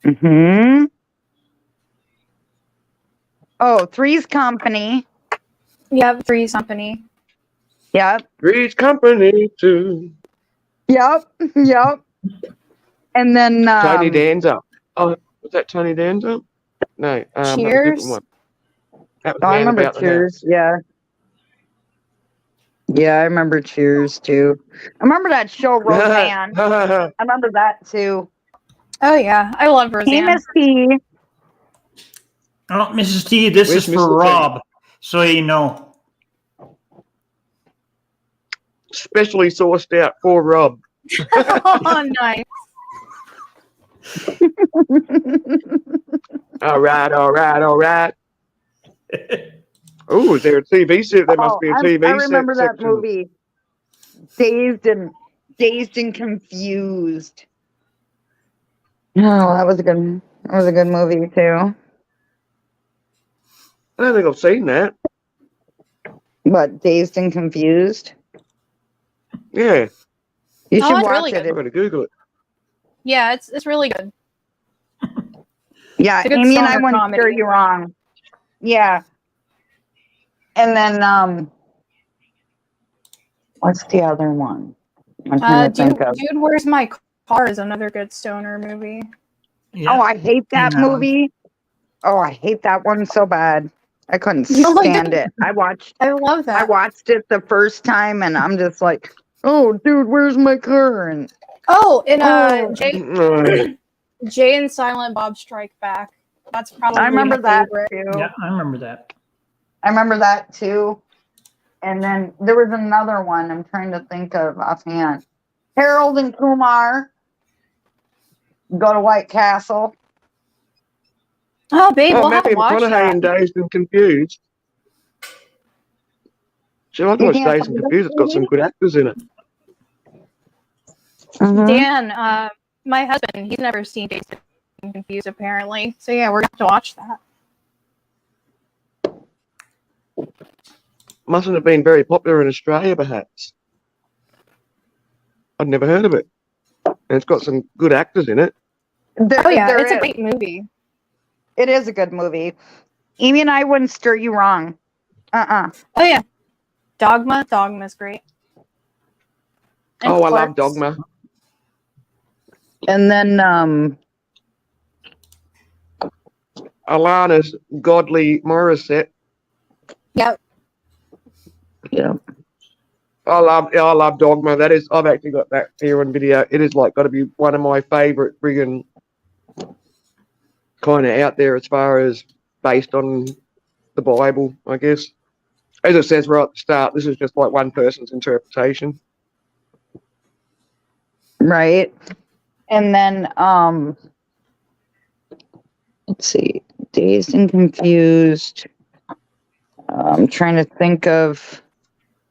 Mm-hmm. Oh, Three's Company. Yep. Three's Company. Yep. Three's Company too. Yep. And then Tony Danza. Oh, was that Tony Danza? No. That was a different Cheers. one. That was Oh, I Man remember About the House. Cheers. Yeah. Yeah, I remember Cheers too. I remember that show Roseanne. I remember that too. Oh yeah, I love Hey, Roseanne. Miss T. Oh, Mrs. T, this Where's is for Mr. T? Rob, so you know. Specially sourced out for Rob. Oh, nice. All right. Oh, is there a TV set? There must be a TV set. I remember that section. movie. Dazed and Confused. Oh, that was a good movie too. I don't think I've seen that. What, Dazed and Confused? Yeah, You Oh, should it's watch really it. good. I've got to Google it. Yeah, it's really good. Yeah, It's a good Amy and I stoner wouldn't comedy. steer you wrong. Yeah. And then What's the other one? I'm trying to think of. Dude, Where's My Car is another good stoner movie. Yeah. Oh, I hate that Seen that one. movie. Oh, I hate that one so bad. I couldn't You don't like stand that? it. I love that. watched it the first time, and I'm just like, oh, dude, where's my car? And Oh, and Oh. Jay and Silent Bob Strike Back. That's probably I remember my that favorite. too. Yeah, I remember that. I remember that too. And then there was another one I'm trying to think of offhand. Harold and Kumar go to White Castle. Oh, babe, we'll have to Matthew watch McConaughey that. in Dazed and Confused. Should I You watch can't Dazed and find Confused? It's got some good actors in it. Mhm. Dan, my husband, he's never seen Dazed and Confused apparently. So yeah, we're going to have to watch that. Mustn't have been very popular in Australia, perhaps. I'd never heard of it. And it's got some good actors in it. Oh yeah, There it's a is. great movie. It is a good movie. Amy and I wouldn't steer you wrong. Oh yeah, Dogma's great. And Oh, I love Clerks. Dogma. And then Alana's Godly Morissette. Yep. yeah. I love Dogma. That is, I've actually got that here on video. It is like got to be one of my favourite friggin' kind of out there as far as based on the Bible, I guess. As it says right at the start, this is just like one person's interpretation. Right. And then let's see, Dazed and Confused. I'm trying to think of.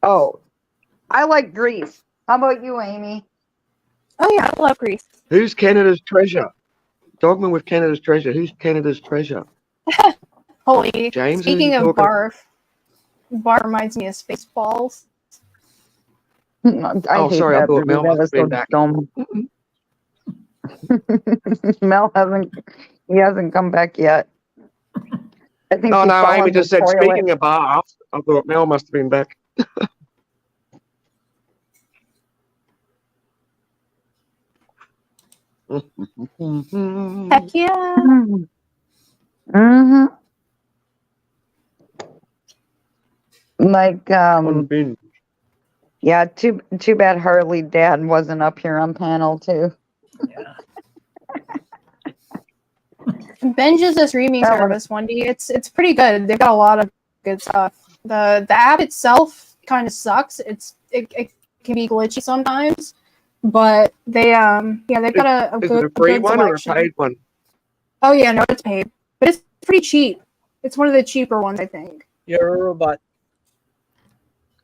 Oh, I like Grease. How about you, Amy? Oh yeah, I love Grease. Who's Canada's treasure? Dogma with Canada's treasure. Who's Canada's treasure? Holy. James, Speaking who's of talking? Barf reminds me of Spaceballs. I Oh, hate sorry, I that thought movie. Mel That must was have so been back. dumb. Mel hasn't come back yet. I think Oh he no, fell Amy in the just said, toilet. speaking of baths, I thought Mel must have been back. Heck yeah. Mm-hmm. Like On binge. yeah, too bad Harley Dad wasn't up here on panel too. Binge is a streaming That one- service, Wendy. It's pretty good. They've got a lot of good stuff. The app itself kind of sucks. It can be glitchy sometimes, but they've got a Is good, it a free good one or a selection. paid one? Oh yeah, no, it's paid, but it's pretty cheap. It's one of the cheaper ones, I think. You're a robot.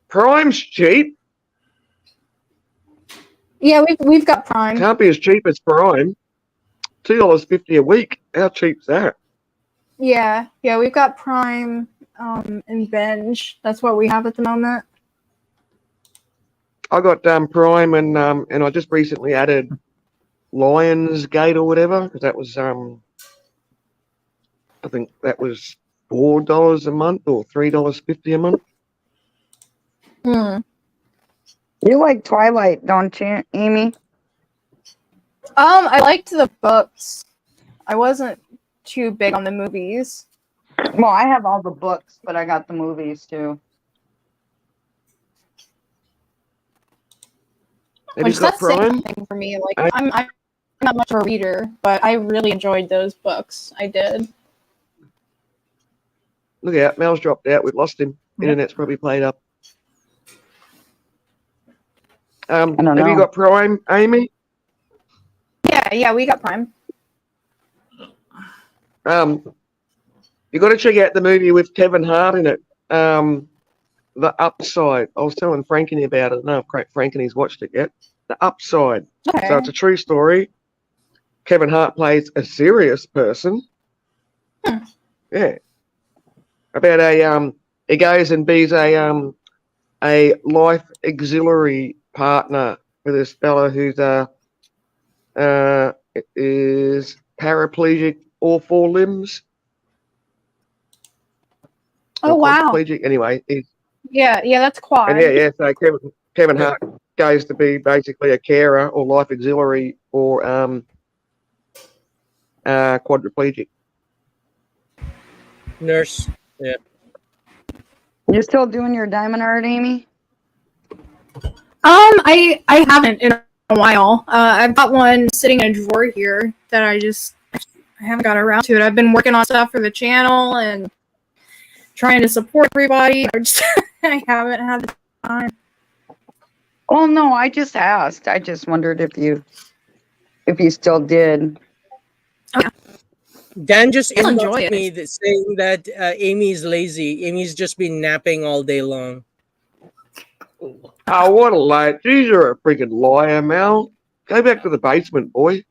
Prime's cheap. Yeah, we've got Prime. Can't be as cheap as Prime. $2.50 a week. How cheap's that? Yeah, we've got Prime and Binge. That's what we have at the moment. I got Prime and I just recently added Lionsgate or whatever because that was I think that was $4 a month or $3.50 a month. You like Twilight, don't you, Amy? I liked the books. I wasn't too big on the movies. Well, I have all the books, but I got the movies too. Have Which you got that's saying Prime? something for me. Like I'm not much of a reader, but I really enjoyed those books. I did. Look out, Mel's dropped out. We've lost him. Yeah. Internet's probably played up. don't Have you know. got Prime, Amy? Yeah, we got Prime. You got to check out the movie with Kevin Hart in it. The Upside. I was telling Frankeny about it. I don't know if Frankeny's watched it yet. The Upside. Okay. So it's a true story. Kevin Hart plays a serious person. Yeah. About he goes and be's a life auxiliary partner with this fella who's is paraplegic, all four limbs. Oh Not wow. quadriplegic. Anyway, he's Yeah, that's quad. and yeah. So Kevin Hart goes to be basically a carer or life auxiliary or quadriplegic. Nurse. Yeah. You still doing your diamond art, Amy? I haven't in a while. I've got one sitting in a drawer here that I haven't got around to it. I've been working on stuff for the channel and trying to support everybody. I haven't had the time. Oh no, I just asked. I just wondered if you still did. Dan just I'll enjoy inboxed me saying that Amy's lazy. Amy's just been napping all day long. Oh, what a lie. Jeez, you're a freaking liar, Mel. Go back to the basement, boy.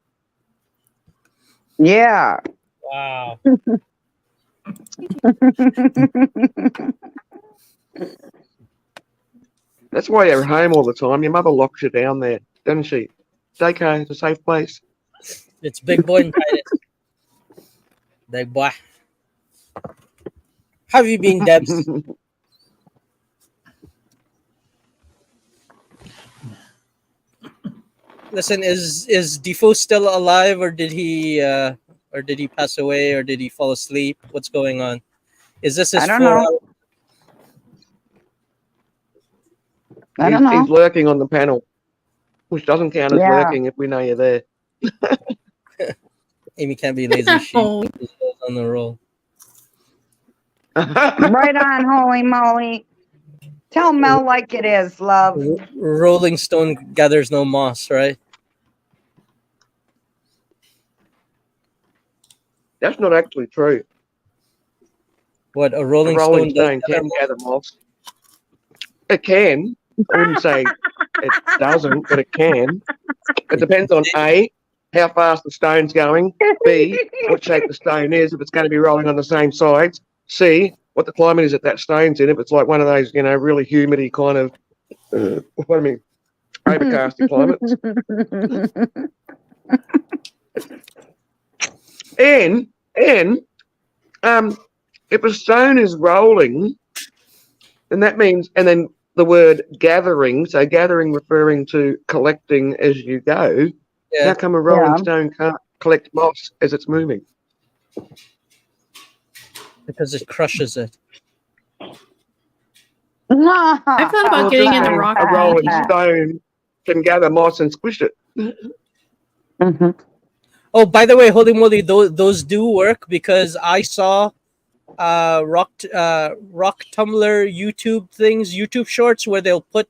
Yeah. Wow. That's why you're home all the time. Your mother locks you down there, doesn't she? Daycare, it's a safe place. It's big boy and Titus. Big boy. How have you been, Debs? Listen, is Defoe still alive, or did he pass away, or did he fall asleep? What's going on? Is this his I don't know. I don't know. He's lurking on the panel, which doesn't count as lurking if we know you're there. Amy can't be lazy. She is on the roll. Right on, holy moly. Tell Mel like it is, love. Rolling Stone gathers no moss, right? That's not actually true. What, a Rolling Stone Stone can gather moss. It can. I wouldn't say it doesn't, but it can. It depends on A, how fast the stone's going. B, what shape the stone is, if it's going to be rolling on the same sides. C, what the climate is that stone's in. If it's like one of those, really humidy kind of, overcasty climates. And if a stone is rolling, then that means, and then the word gathering, so gathering referring to collecting as you go, how come a rolling stone can't collect moss as it's moving? Because it crushes it. I've thought about getting into rock. A rolling stone can gather moss and squish it. Mm-hmm. Oh, by the way, holy moly, those do work, because I saw rock tumbler YouTube shorts where they'll put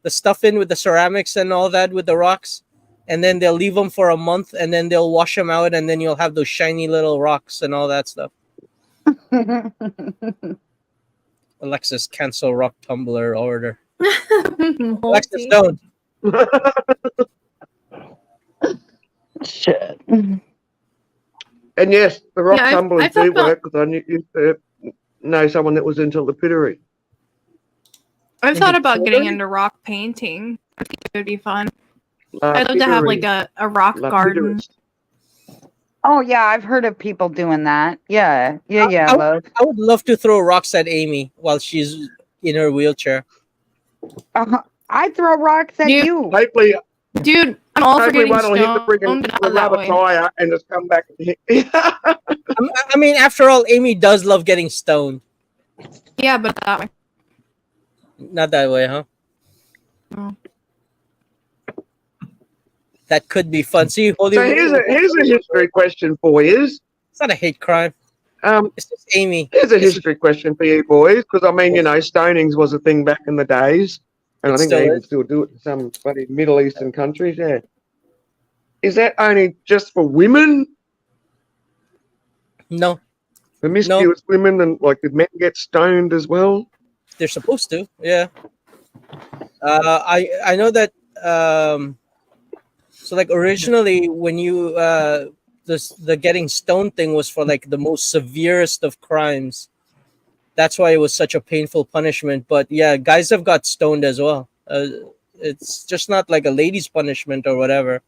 the stuff in with the ceramics and all that with the rocks, and then they'll leave them for a month, and then they'll wash them out, and then you'll have those shiny little rocks and all that stuff. Alexis, cancel rock tumbler order. Alexis, don't. Shit. And yes, the rock tumblers do work, because I used to know someone that was into lapidary. I've thought about getting into rock painting. I think it would be fun. I'd love to have like a rock garden. Oh yeah, I've heard of people doing that. Yeah, love. I would love to throw rocks at Amy while she's in her wheelchair. I'd throw rocks at you. Hopefully, dude, I'm all for getting one will hit the stoned, freaking rubber tire and just come back. I mean, after all, Amy does love getting stoned. Yeah, but that way. Not that way, huh? No. That could be fun. See, so here's a history question for you. It's not a hate crime. It's just Amy. Here's a history question for you boys, because I mean, stonings was a thing back in the days, and I think they even still do it in some bloody Middle Eastern countries. Yeah, is that only just for women? No, promiscuous women, and like did men get stoned as well? They're supposed to. Yeah. I know that. So like originally, when you the getting stoned thing was for like the most severest of crimes. That's why it was such a painful punishment. But yeah, guys have got stoned as well. It's just not like a lady's punishment or whatever.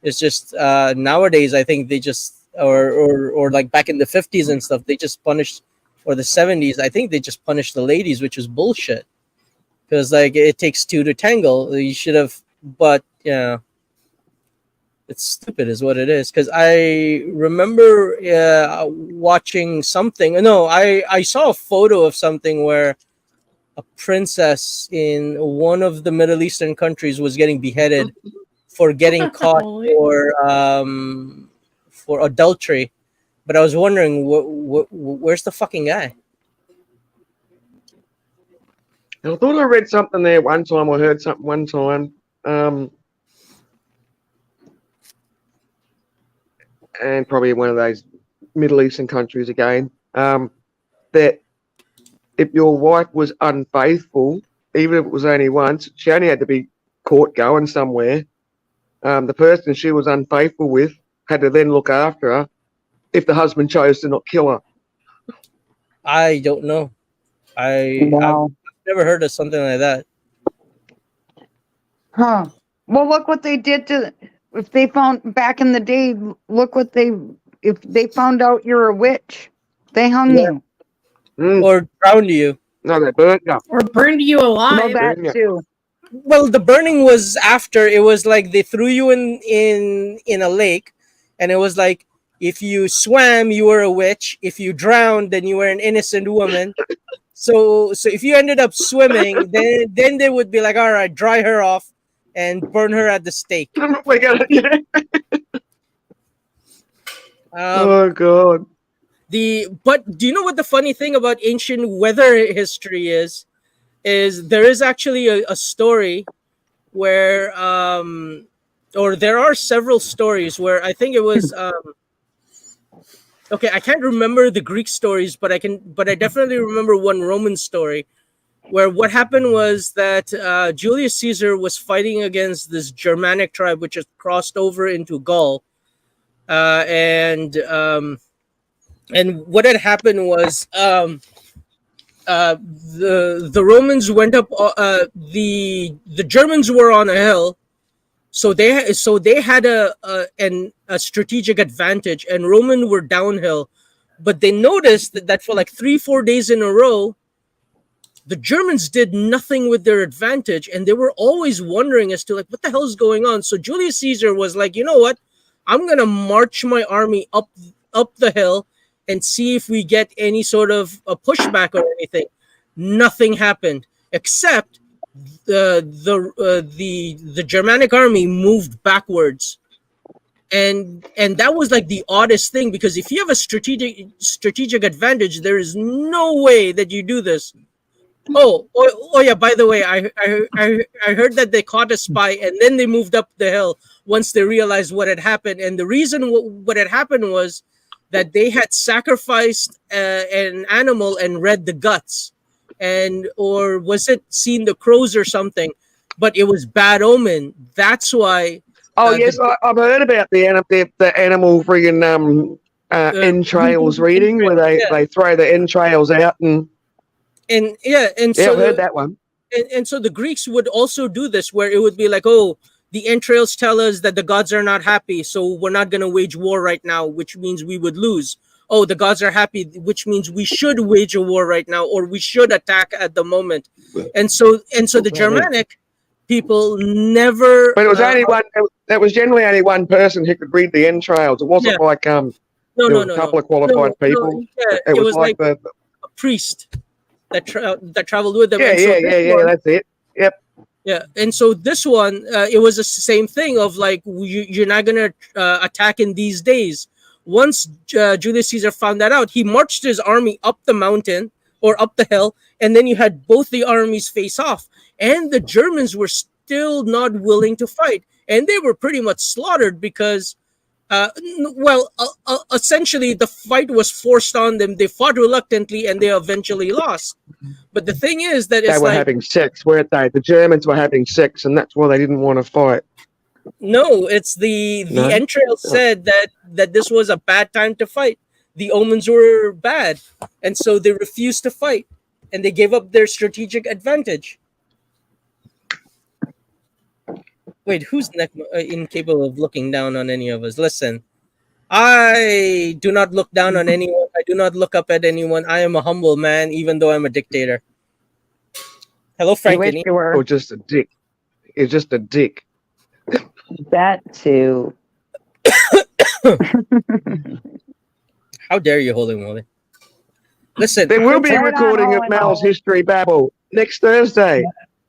It's just nowadays I think they just or like back in the 50s and stuff, they just punished, or the 70s, I think they just punished the ladies, which is bullshit. because like it takes two to tangle. You should have, but yeah, it's stupid, is what it is. Because I remember watching something. No, I saw a photo of something where a princess in one of the Middle Eastern countries was getting beheaded for getting caught Holy- for adultery. But I was wondering, where's the fucking guy? I thought I read something there one time, or heard something one time, and probably one of those Middle Eastern countries again, that if your wife was unfaithful, even if it was only once, she only had to be caught going somewhere. The person she was unfaithful with had to then look after her if the husband chose to not kill her. I don't know. I've Wow. never heard of something like that. Huh. Well, look what they did to, if they found back in the day, look what if they found out you're a witch, they hung you. Or drowned you. No, they burnt you. Or burned you Well, alive. that Yeah. too. Well, the burning was after. It was like they threw you in a lake, and it was like, if you swam, you were a witch. If you drowned, then you were an innocent woman. So if you ended up swimming, then they would be like, all right, dry her off and burn her at the stake. We're gonna, yeah. Oh God. But do you know what the funny thing about ancient weather history is? Is there is actually a story where or there are several stories where I think it was okay, I can't remember the Greek stories, but I definitely remember one Roman story where what happened was that Julius Caesar was fighting against this Germanic tribe which had crossed over into Gaul, and what had happened was the Romans went up. The Germans were on a hill, so they had a strategic advantage, and Roman were downhill. But they noticed that for like 3-4 days in a row, the Germans did nothing with their advantage, and they were always wondering as to like what the hell is going on. So Julius Caesar was like, you know what, I'm gonna march my army up the hill and see if we get any sort of a pushback or anything. Nothing happened, except the Germanic army moved backwards, and that was like the oddest thing, because if you have a strategic advantage, there is no way that you do this. Oh yeah, by the way, I heard that they caught a spy and then they moved up the hill once they realized what had happened. And the reason what had happened was that they had sacrificed an animal and read the guts, or was it seen the crows or something, but it was bad omen. That's why. Oh yes, I've heard about the animal friggin' entrails reading, where they throw the entrails out and so I've heard that one. And so the Greeks would also do this, where it would be like, oh, the entrails tell us that the gods are not happy, so we're not going to wage war right now, which means we would lose. Oh, the gods are happy, which means we should wage a war right now, or we should attack at the moment. And so the Germanic people never. But it was only one. There was generally only one person who could read the entrails. It wasn't like there was a couple of qualified people. It was like a priest that traveled with them. Yeah, that's it. Yep. Yeah, and so this one, it was the same thing of like, you're not gonna attack in these days. Once Julius Caesar found that out, he marched his army up the mountain or up the hill, and then you had both the armies face off, and the Germans were still not willing to fight, and they were pretty much slaughtered because, essentially the fight was forced on them. They fought reluctantly, and they eventually lost. But the thing is that they were having sex, weren't they? The Germans were having sex, and that's why they didn't want to fight. No, it's the entrails said that this was a bad time to fight. The omens were bad, and so they refused to fight, and they gave up their strategic advantage. Wait, who's incapable of looking down on any of us? Listen, I do not look down on anyone. I do not look up at anyone. I am a humble man, even though I'm a dictator. Hello, I wish Frankie. you Or were. just a dick? It's just a dick. That too. How dare you, holy moly? Listen, There will be a Right on, recording of Owen. Mel's History Babble next Thursday.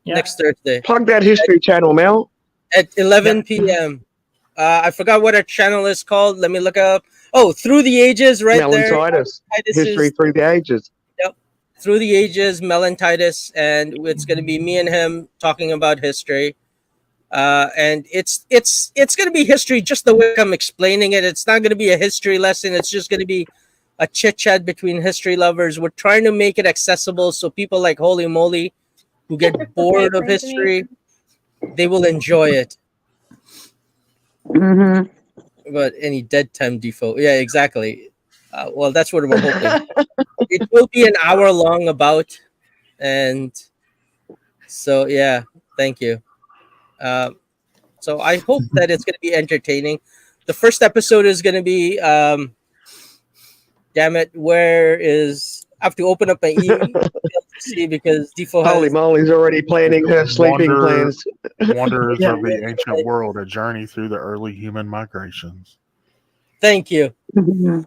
Yeah. next Thursday Plug that history channel, Mel. at 11 p.m. I forgot what our channel is called. Let me look up. Oh, Through the Ages, right Mel and there. Titus. Titus History is through the ages. Through the Ages, Mel and Titus, and it's going to be me and him talking about history. And it's going to be history just the way I'm explaining it. It's not going to be a history lesson. It's just going to be a chit chat between history lovers. We're trying to make it accessible so people like Holy Moly, who get bored of history, they will enjoy it. Mm-hmm. But any dead time default, yeah, exactly. Well, that's what we're hoping. It will be an hour long about, and so yeah, thank you. So I hope that it's going to be entertaining. The first episode is going to be, damn it, where is? I have to open up my email to see because Default Holy has. moly's already planning her sleeping Wonder- plans. Wonders Yeah. of the ancient world, a journey through the early human migrations. Thank you. Mm-hmm.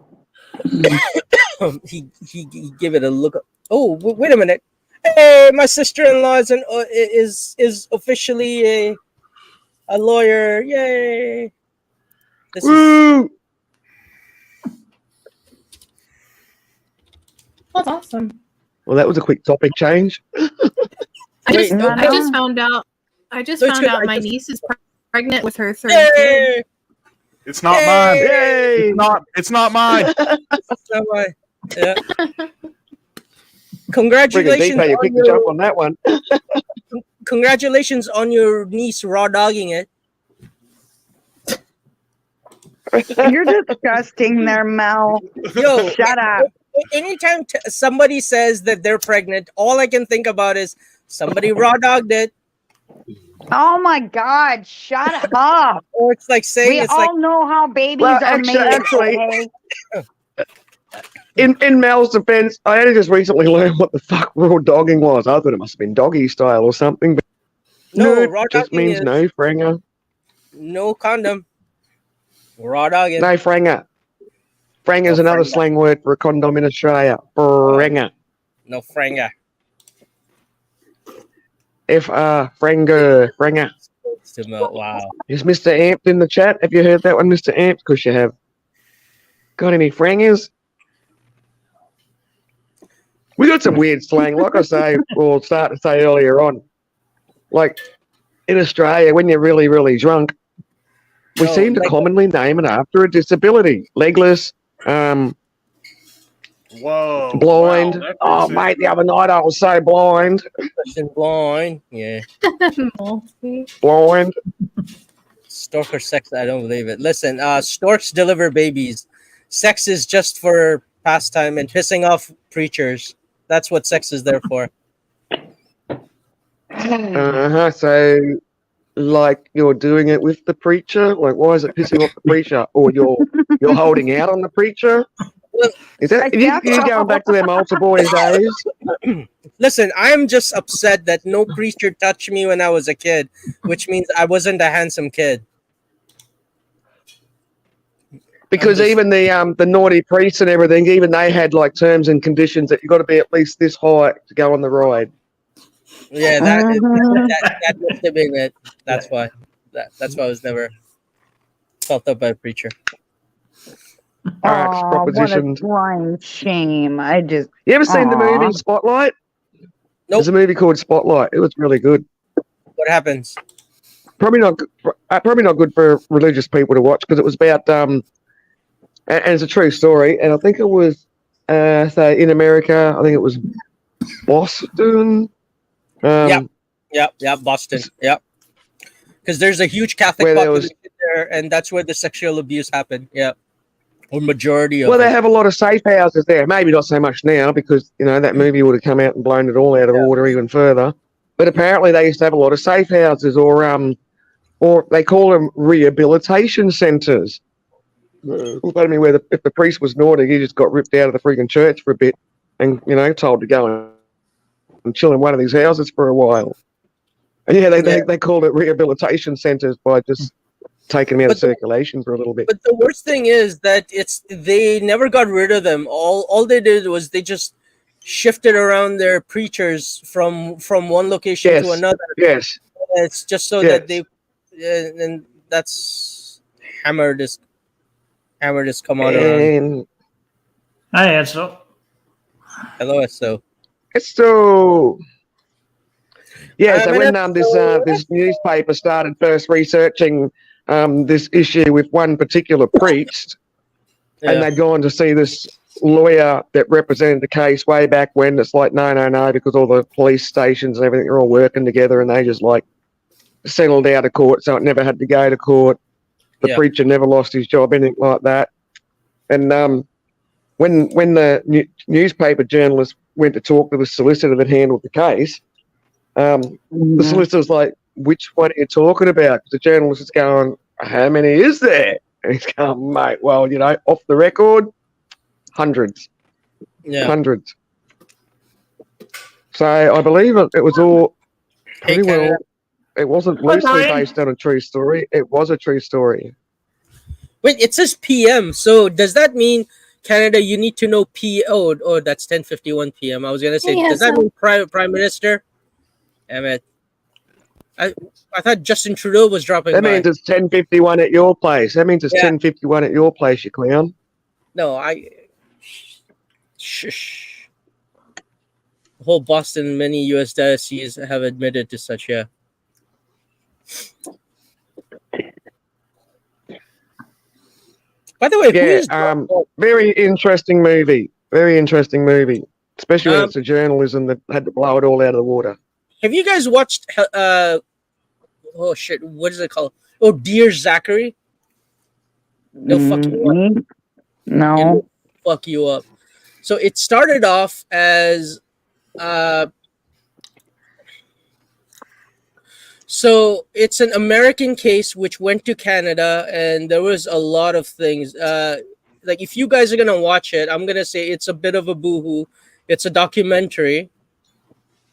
He gave it a look. Oh, wait a minute. Hey, my sister-in-law is officially a lawyer. Yay! This is Woo! That's awesome. Well, that was a quick topic change. I Wait, just no, I just found out. I just No, it's found good. out I my just- niece is pregnant with her third kid. yay! It's not Yay! mine. Yay! It's not mine. So, yeah. Friggin' Congratulations D-Pay, you on picked the jump your, on that one. congratulations on your niece raw dogging it. You're disgusting there, Mel. Yo, Shut up. anytime somebody says that they're pregnant, all I can think about is somebody raw dogged it. Oh my God, shut up. Or it's like saying We it's all like know how babies Well, are actually- made. Okay? In Mel's defense, I only just recently learned what the fuck raw dogging was. I thought it must have been doggy style or something. But no, no, raw it just dogging means is no franger. no condom. Raw dogging. No franger. Franger is No another franger. slang word for a condom in Australia. Franger. No franger. Franger. Franger. Wow. Is Mr. Amped in the chat? Have you heard that one, Mr. Amped? Because you have. Got any frangers? We got some weird slang, like I say, or start to say earlier on. Like in Australia, when you're really, really drunk, we No, seem to like- commonly name it after a disability. Legless, Whoa. blind. Wow, that Oh, fits it. mate, the other night I was so blind. Question blind. Yeah. Blind. Stork or sex? I don't believe it. Listen, storks deliver babies. Sex is just for pastime and pissing off preachers. That's what sex is there for. Uh-huh. So, like, you're doing it with the preacher? Like, why is it pissing off the preacher? Or you're holding out on the preacher? Is that Yeah. you going back to them altar boy days? Listen, I'm just upset that no preacher touched me when I was a kid, which means I wasn't a handsome kid. Because I'm just- even the naughty priests and everything, even they had like terms and conditions that you got to be at least this height to go on the ride. Yeah, that must have been it. That's why. That's why I was never felt up by a preacher. Arcs Oh, what a propositioned. blind shame. I just, You ever seen the Aw. movie Spotlight? Nope. There's a movie called Spotlight. It was really good. What happens? Probably not good for religious people to watch because it was about and it's a true story. And I think it was say in America. I think it was Boston. Yep. Yep, Boston. Yep. Because there's a huge Catholic Where there was- population there, and that's where the sexual abuse happened. Yeah. Or majority of Well, they it. have a lot of safe houses there. Maybe not so much now because that movie would have come out and blown it all out of order even further. But apparently, they used to have a lot of safe houses, or they call them rehabilitation centres. Pardon me, where if the priest was naughty, he just got ripped out of the freaking church for a bit, and told to go and chill in one of these houses for a while. And yeah, they called it rehabilitation centers by just taking them out of circulation for a little bit. But the worst thing is that they never got rid of them. All they did was they just shifted around their preachers from one location to another. Yes. And it's just so that they and that's hammer just come out around. Hey, so Hello, so it's so. Yeah, so when this newspaper started first researching this issue with one particular priest, and they'd gone to see this lawyer that represented the case way back when, it's like, no, because all the police stations and everything are all working together, and they just like settled out of court, so it never had to go to court. The preacher never lost his job, anything like that. And when the newspaper journalist went to talk to the solicitor that handled the case, the solicitor was like, which one are you talking about? Because the journalist is going, how many is there? And he's going, mate, well, off the record, hundreds. Yeah. Hundreds. So I believe it was all pretty well. It wasn't loosely based on a true story. It was a true story. Wait, it says PM. So does that mean Canada, you need to know Oh, that's 10:51 p.m. I was gonna say, does that mean Prime Minister? Emmett. I thought Justin Trudeau was dropping by. That means it's 10:51 at your place. That means it's 10:51 at your place, you clown. No, Shush. The whole Boston and many U.S. dioceses have admitted to such, By the way, very interesting movie. Very interesting movie. Especially when it's a journalism that had to blow it all out of the water. Have you guys watched oh shit, what is it called? Oh, Dear Zachary? They'll fuck you up. No. It'll fuck you up. So it started off as so it's an American case which went to Canada, and there was a lot of things. Like, if you guys are gonna watch it, I'm gonna say it's a bit of a boohoo. It's a documentary.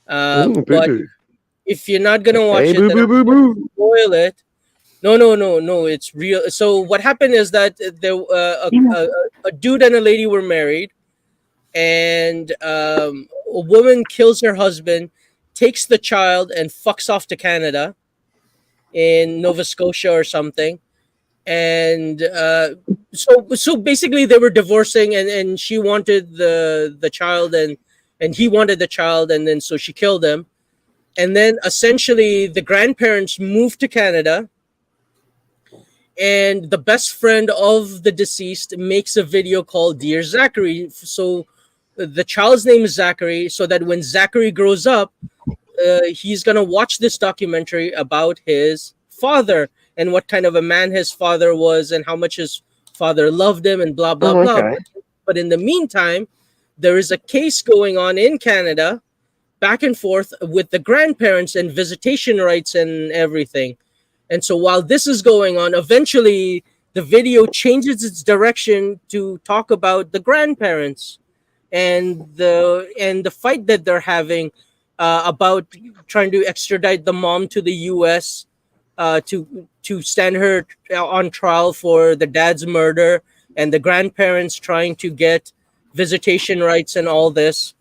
But if you're not gonna watch it, then spoil it. No, it's real. So what happened is that there a dude and a lady were married, and a woman kills her husband, takes the child, and fucks off to Canada in Nova Scotia or something. And so basically they were divorcing, and she wanted the child, and he wanted the child, and then so she killed him. And then essentially the grandparents moved to Canada, and the best friend of the deceased makes a video called Dear Zachary. So the child's name is Zachary, so that when Zachary grows up, he's going to watch this documentary about his father and what kind of a man his father was and how much his father loved him and blah, blah, blah. But in the meantime, there is a case going on in Canada back and forth with the grandparents and visitation rights and everything. And so while this is going on, eventually the video changes its direction to talk about the grandparents and the fight that they're having about trying to extradite the mom to the U.S. To stand her on trial for the dad's murder, and the grandparents trying to get visitation rights and all this.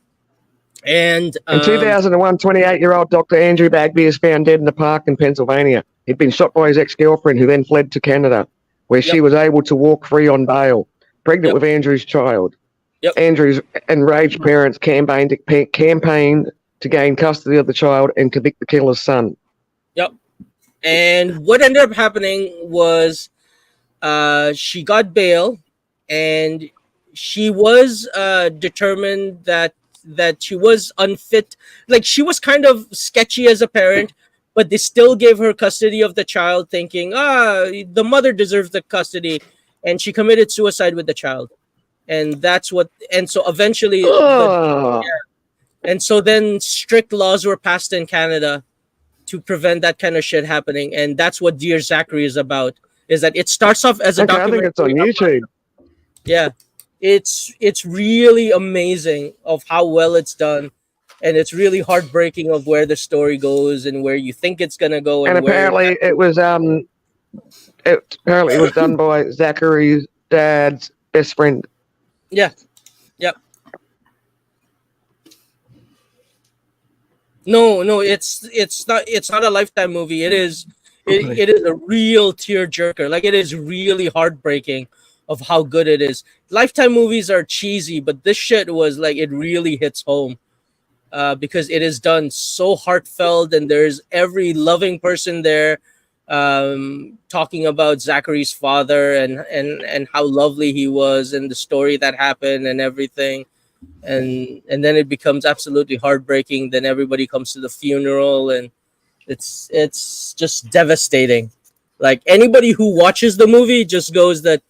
And in 2001, 28-year-old Dr. Andrew Bagby is found dead in a park in Pennsylvania. He'd been shot by his ex-girlfriend, who then fled to Canada, where she was able to walk free on bail, pregnant with Andrew's child. Andrew's enraged parents campaigned to gain custody of the child and convict the killer's son. And what ended up happening was she got bail, and she was determined that she was unfit. Like, she was kind of sketchy as a parent, but they still gave her custody of the child, thinking, the mother deserves the custody. And she committed suicide with the child. And so eventually, and so then strict laws were passed in Canada to prevent that kind of shit happening. And that's what Dear Zachary is about, is that it starts off as a documentary. I think it's on YouTube. Yeah. It's really amazing of how well it's done. and it's really heartbreaking of where the story goes and where you think it's gonna go, And where apparently it was done by Zachary's dad's best friend. yeah, yep. No, it's not a Lifetime movie. It is a real tearjerker. Like, it is really heartbreaking of how good it is. Lifetime movies are cheesy, but this shit was like, it really hits home. Because it is done so heartfelt, and there's every loving person there talking about Zachary's father and how lovely he was, and the story that happened and everything. And then it becomes absolutely heartbreaking. Then everybody comes to the funeral, and it's just devastating. Like, anybody who watches the movie just goes that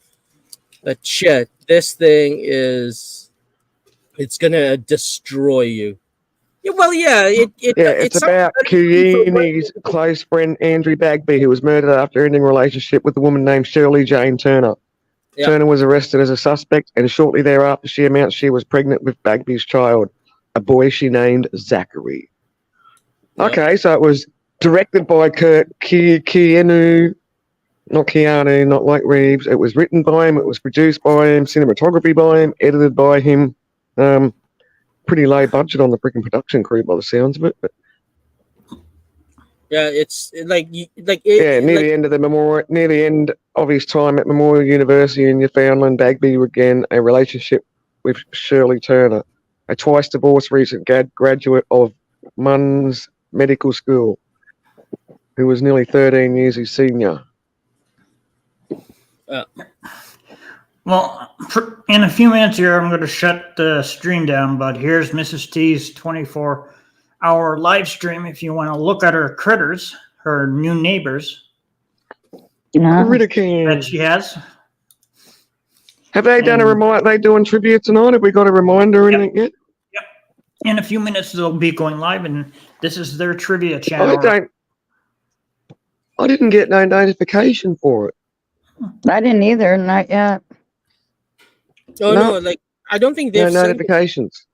shit, this thing it's gonna destroy you. Yeah, well, yeah, It's about Keane's close friend Andrew Bagby, who was murdered after ending a relationship with a woman named Shirley Jane Turner. Yeah. Turner was arrested as a suspect, and shortly thereafter she announced she was pregnant with Bagby's child, a boy she named Zachary. Yeah. Okay, so it was directed by Keanu, not Keanu, not like Reeves. It was written by him, it was produced by him, cinematography by him, edited by him. Pretty low budget on the freaking production crew by the sounds of it. But yeah, it's like near the end of the memorial, near the end of his time at Memorial University in Newfoundland, Bagby began a relationship with Shirley Turner, a twice divorced recent graduate of Munn's Medical School, who was nearly 13 years his senior. Well, in a few minutes here, I'm going to shut the stream down, but here's Mrs. T's 24-hour live stream if you want to look at her critters, her new neighbors that she has. Have they done a reminder? Are they doing trivia tonight? Have we got a reminder or anything yet? Yep. In a few minutes, they'll be going live, and this is their trivia channel. I didn't get no notification for it. I didn't either, not yet. Oh no, like, I don't think they've no sent notifications.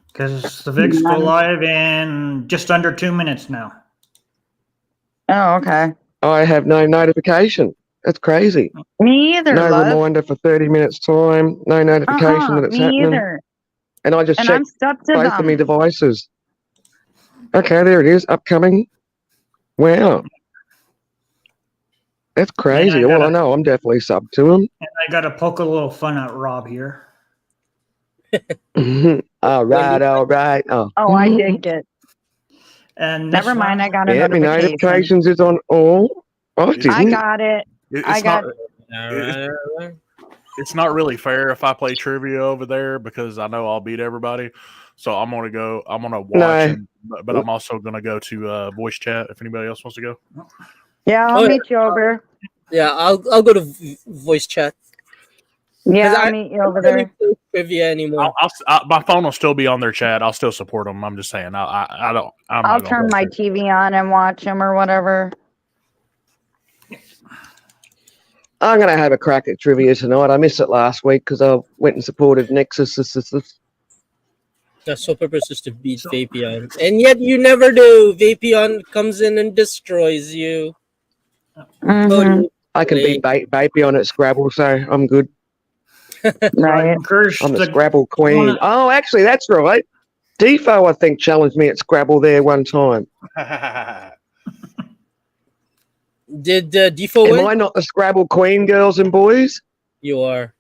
Because the VIX go live in just under 2 minutes now. Oh, okay. I have no notification. That's crazy. Me either. No love. reminder for 30 minutes time. No notification that it's me happening. Either. And I just And I'm checked stuck to both of them. my devices. Okay, there it is. Upcoming. Wow. That's crazy. Yeah, I know I'm definitely sub to him. And I got to poke a little fun at Rob here. All right. Oh, I did get. And Never mind, I got a yeah, my notification. notifications is on all. I didn't. I got it. It's not really fair if I play trivia over there because I know I'll beat everybody. So I'm gonna watch, but I'm also gonna go to voice chat if anybody else wants to go. Yeah, I'll meet you over. Yeah, I'll go to voice chat. Yeah, I'll meet you over there. Don't play trivia anymore. My phone will still be on their chat. I'll still support them. I'm just saying. I'll turn my TV on and watch them or whatever. I'm gonna have a crack at trivia tonight. I missed it last week because I went and supported Nexus. The sole purpose is to beat Vapion, and yet you never do. Vapion comes in and destroys you. Mm-hmm. I can beat Vapion at Scrabble, so I'm good. Right. I'm the Scrabble queen. Oh, actually, that's right. Defo, I think, challenged me at Scrabble there one time. Did Defo win? Am I not the Scrabble queen, girls and boys? You are.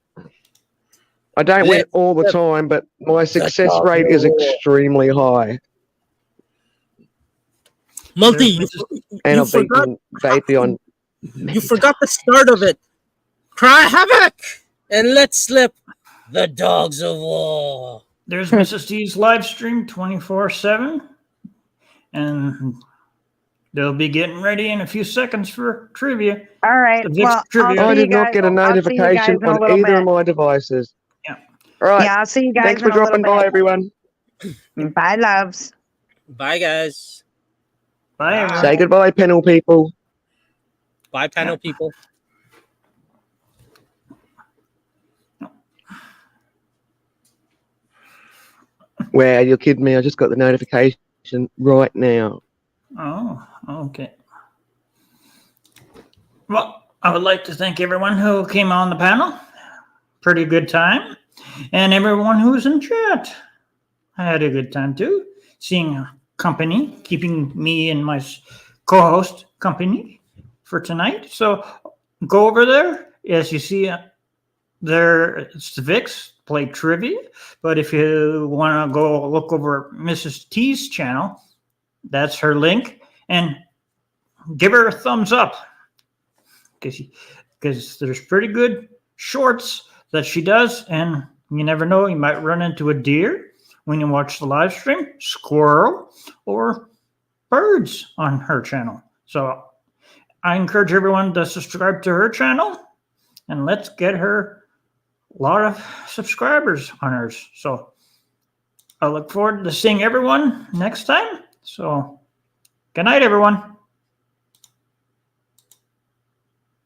I don't win all the time, but my success rate is extremely high. Multi, and I've beaten Vapion. You forgot the start of it. Cry havoc and let slip the dogs of war. There's Mrs. T's live stream 24/7, and they'll be getting ready in a few seconds for trivia. All right. Well, I did not get a notification on either of my devices. Yeah. All right. Yeah, I'll see you guys. Thanks for dropping by, everyone. Bye, loves. Bye, guys. Bye, everyone. Say goodbye, panel people. Bye, panel people. Wow, you're kidding me. I just got the notification right now. Oh, okay. Well, I would like to thank everyone who came on the panel. Pretty good time. And everyone who's in chat. I had a good time too. Seeing company, keeping me and my co-host company for tonight. So go over there. As you see there, it's the Vix, play trivia. But if you want to go look over Mrs. T's channel, that's her link. And give her a thumbs up. Because there's pretty good shorts that she does, and you never know, you might run into a deer when you watch the live stream, squirrel, or birds on her channel. So I encourage everyone to subscribe to her channel, and let's get her a lot of subscribers on hers. So I look forward to seeing everyone next time. So good night, everyone.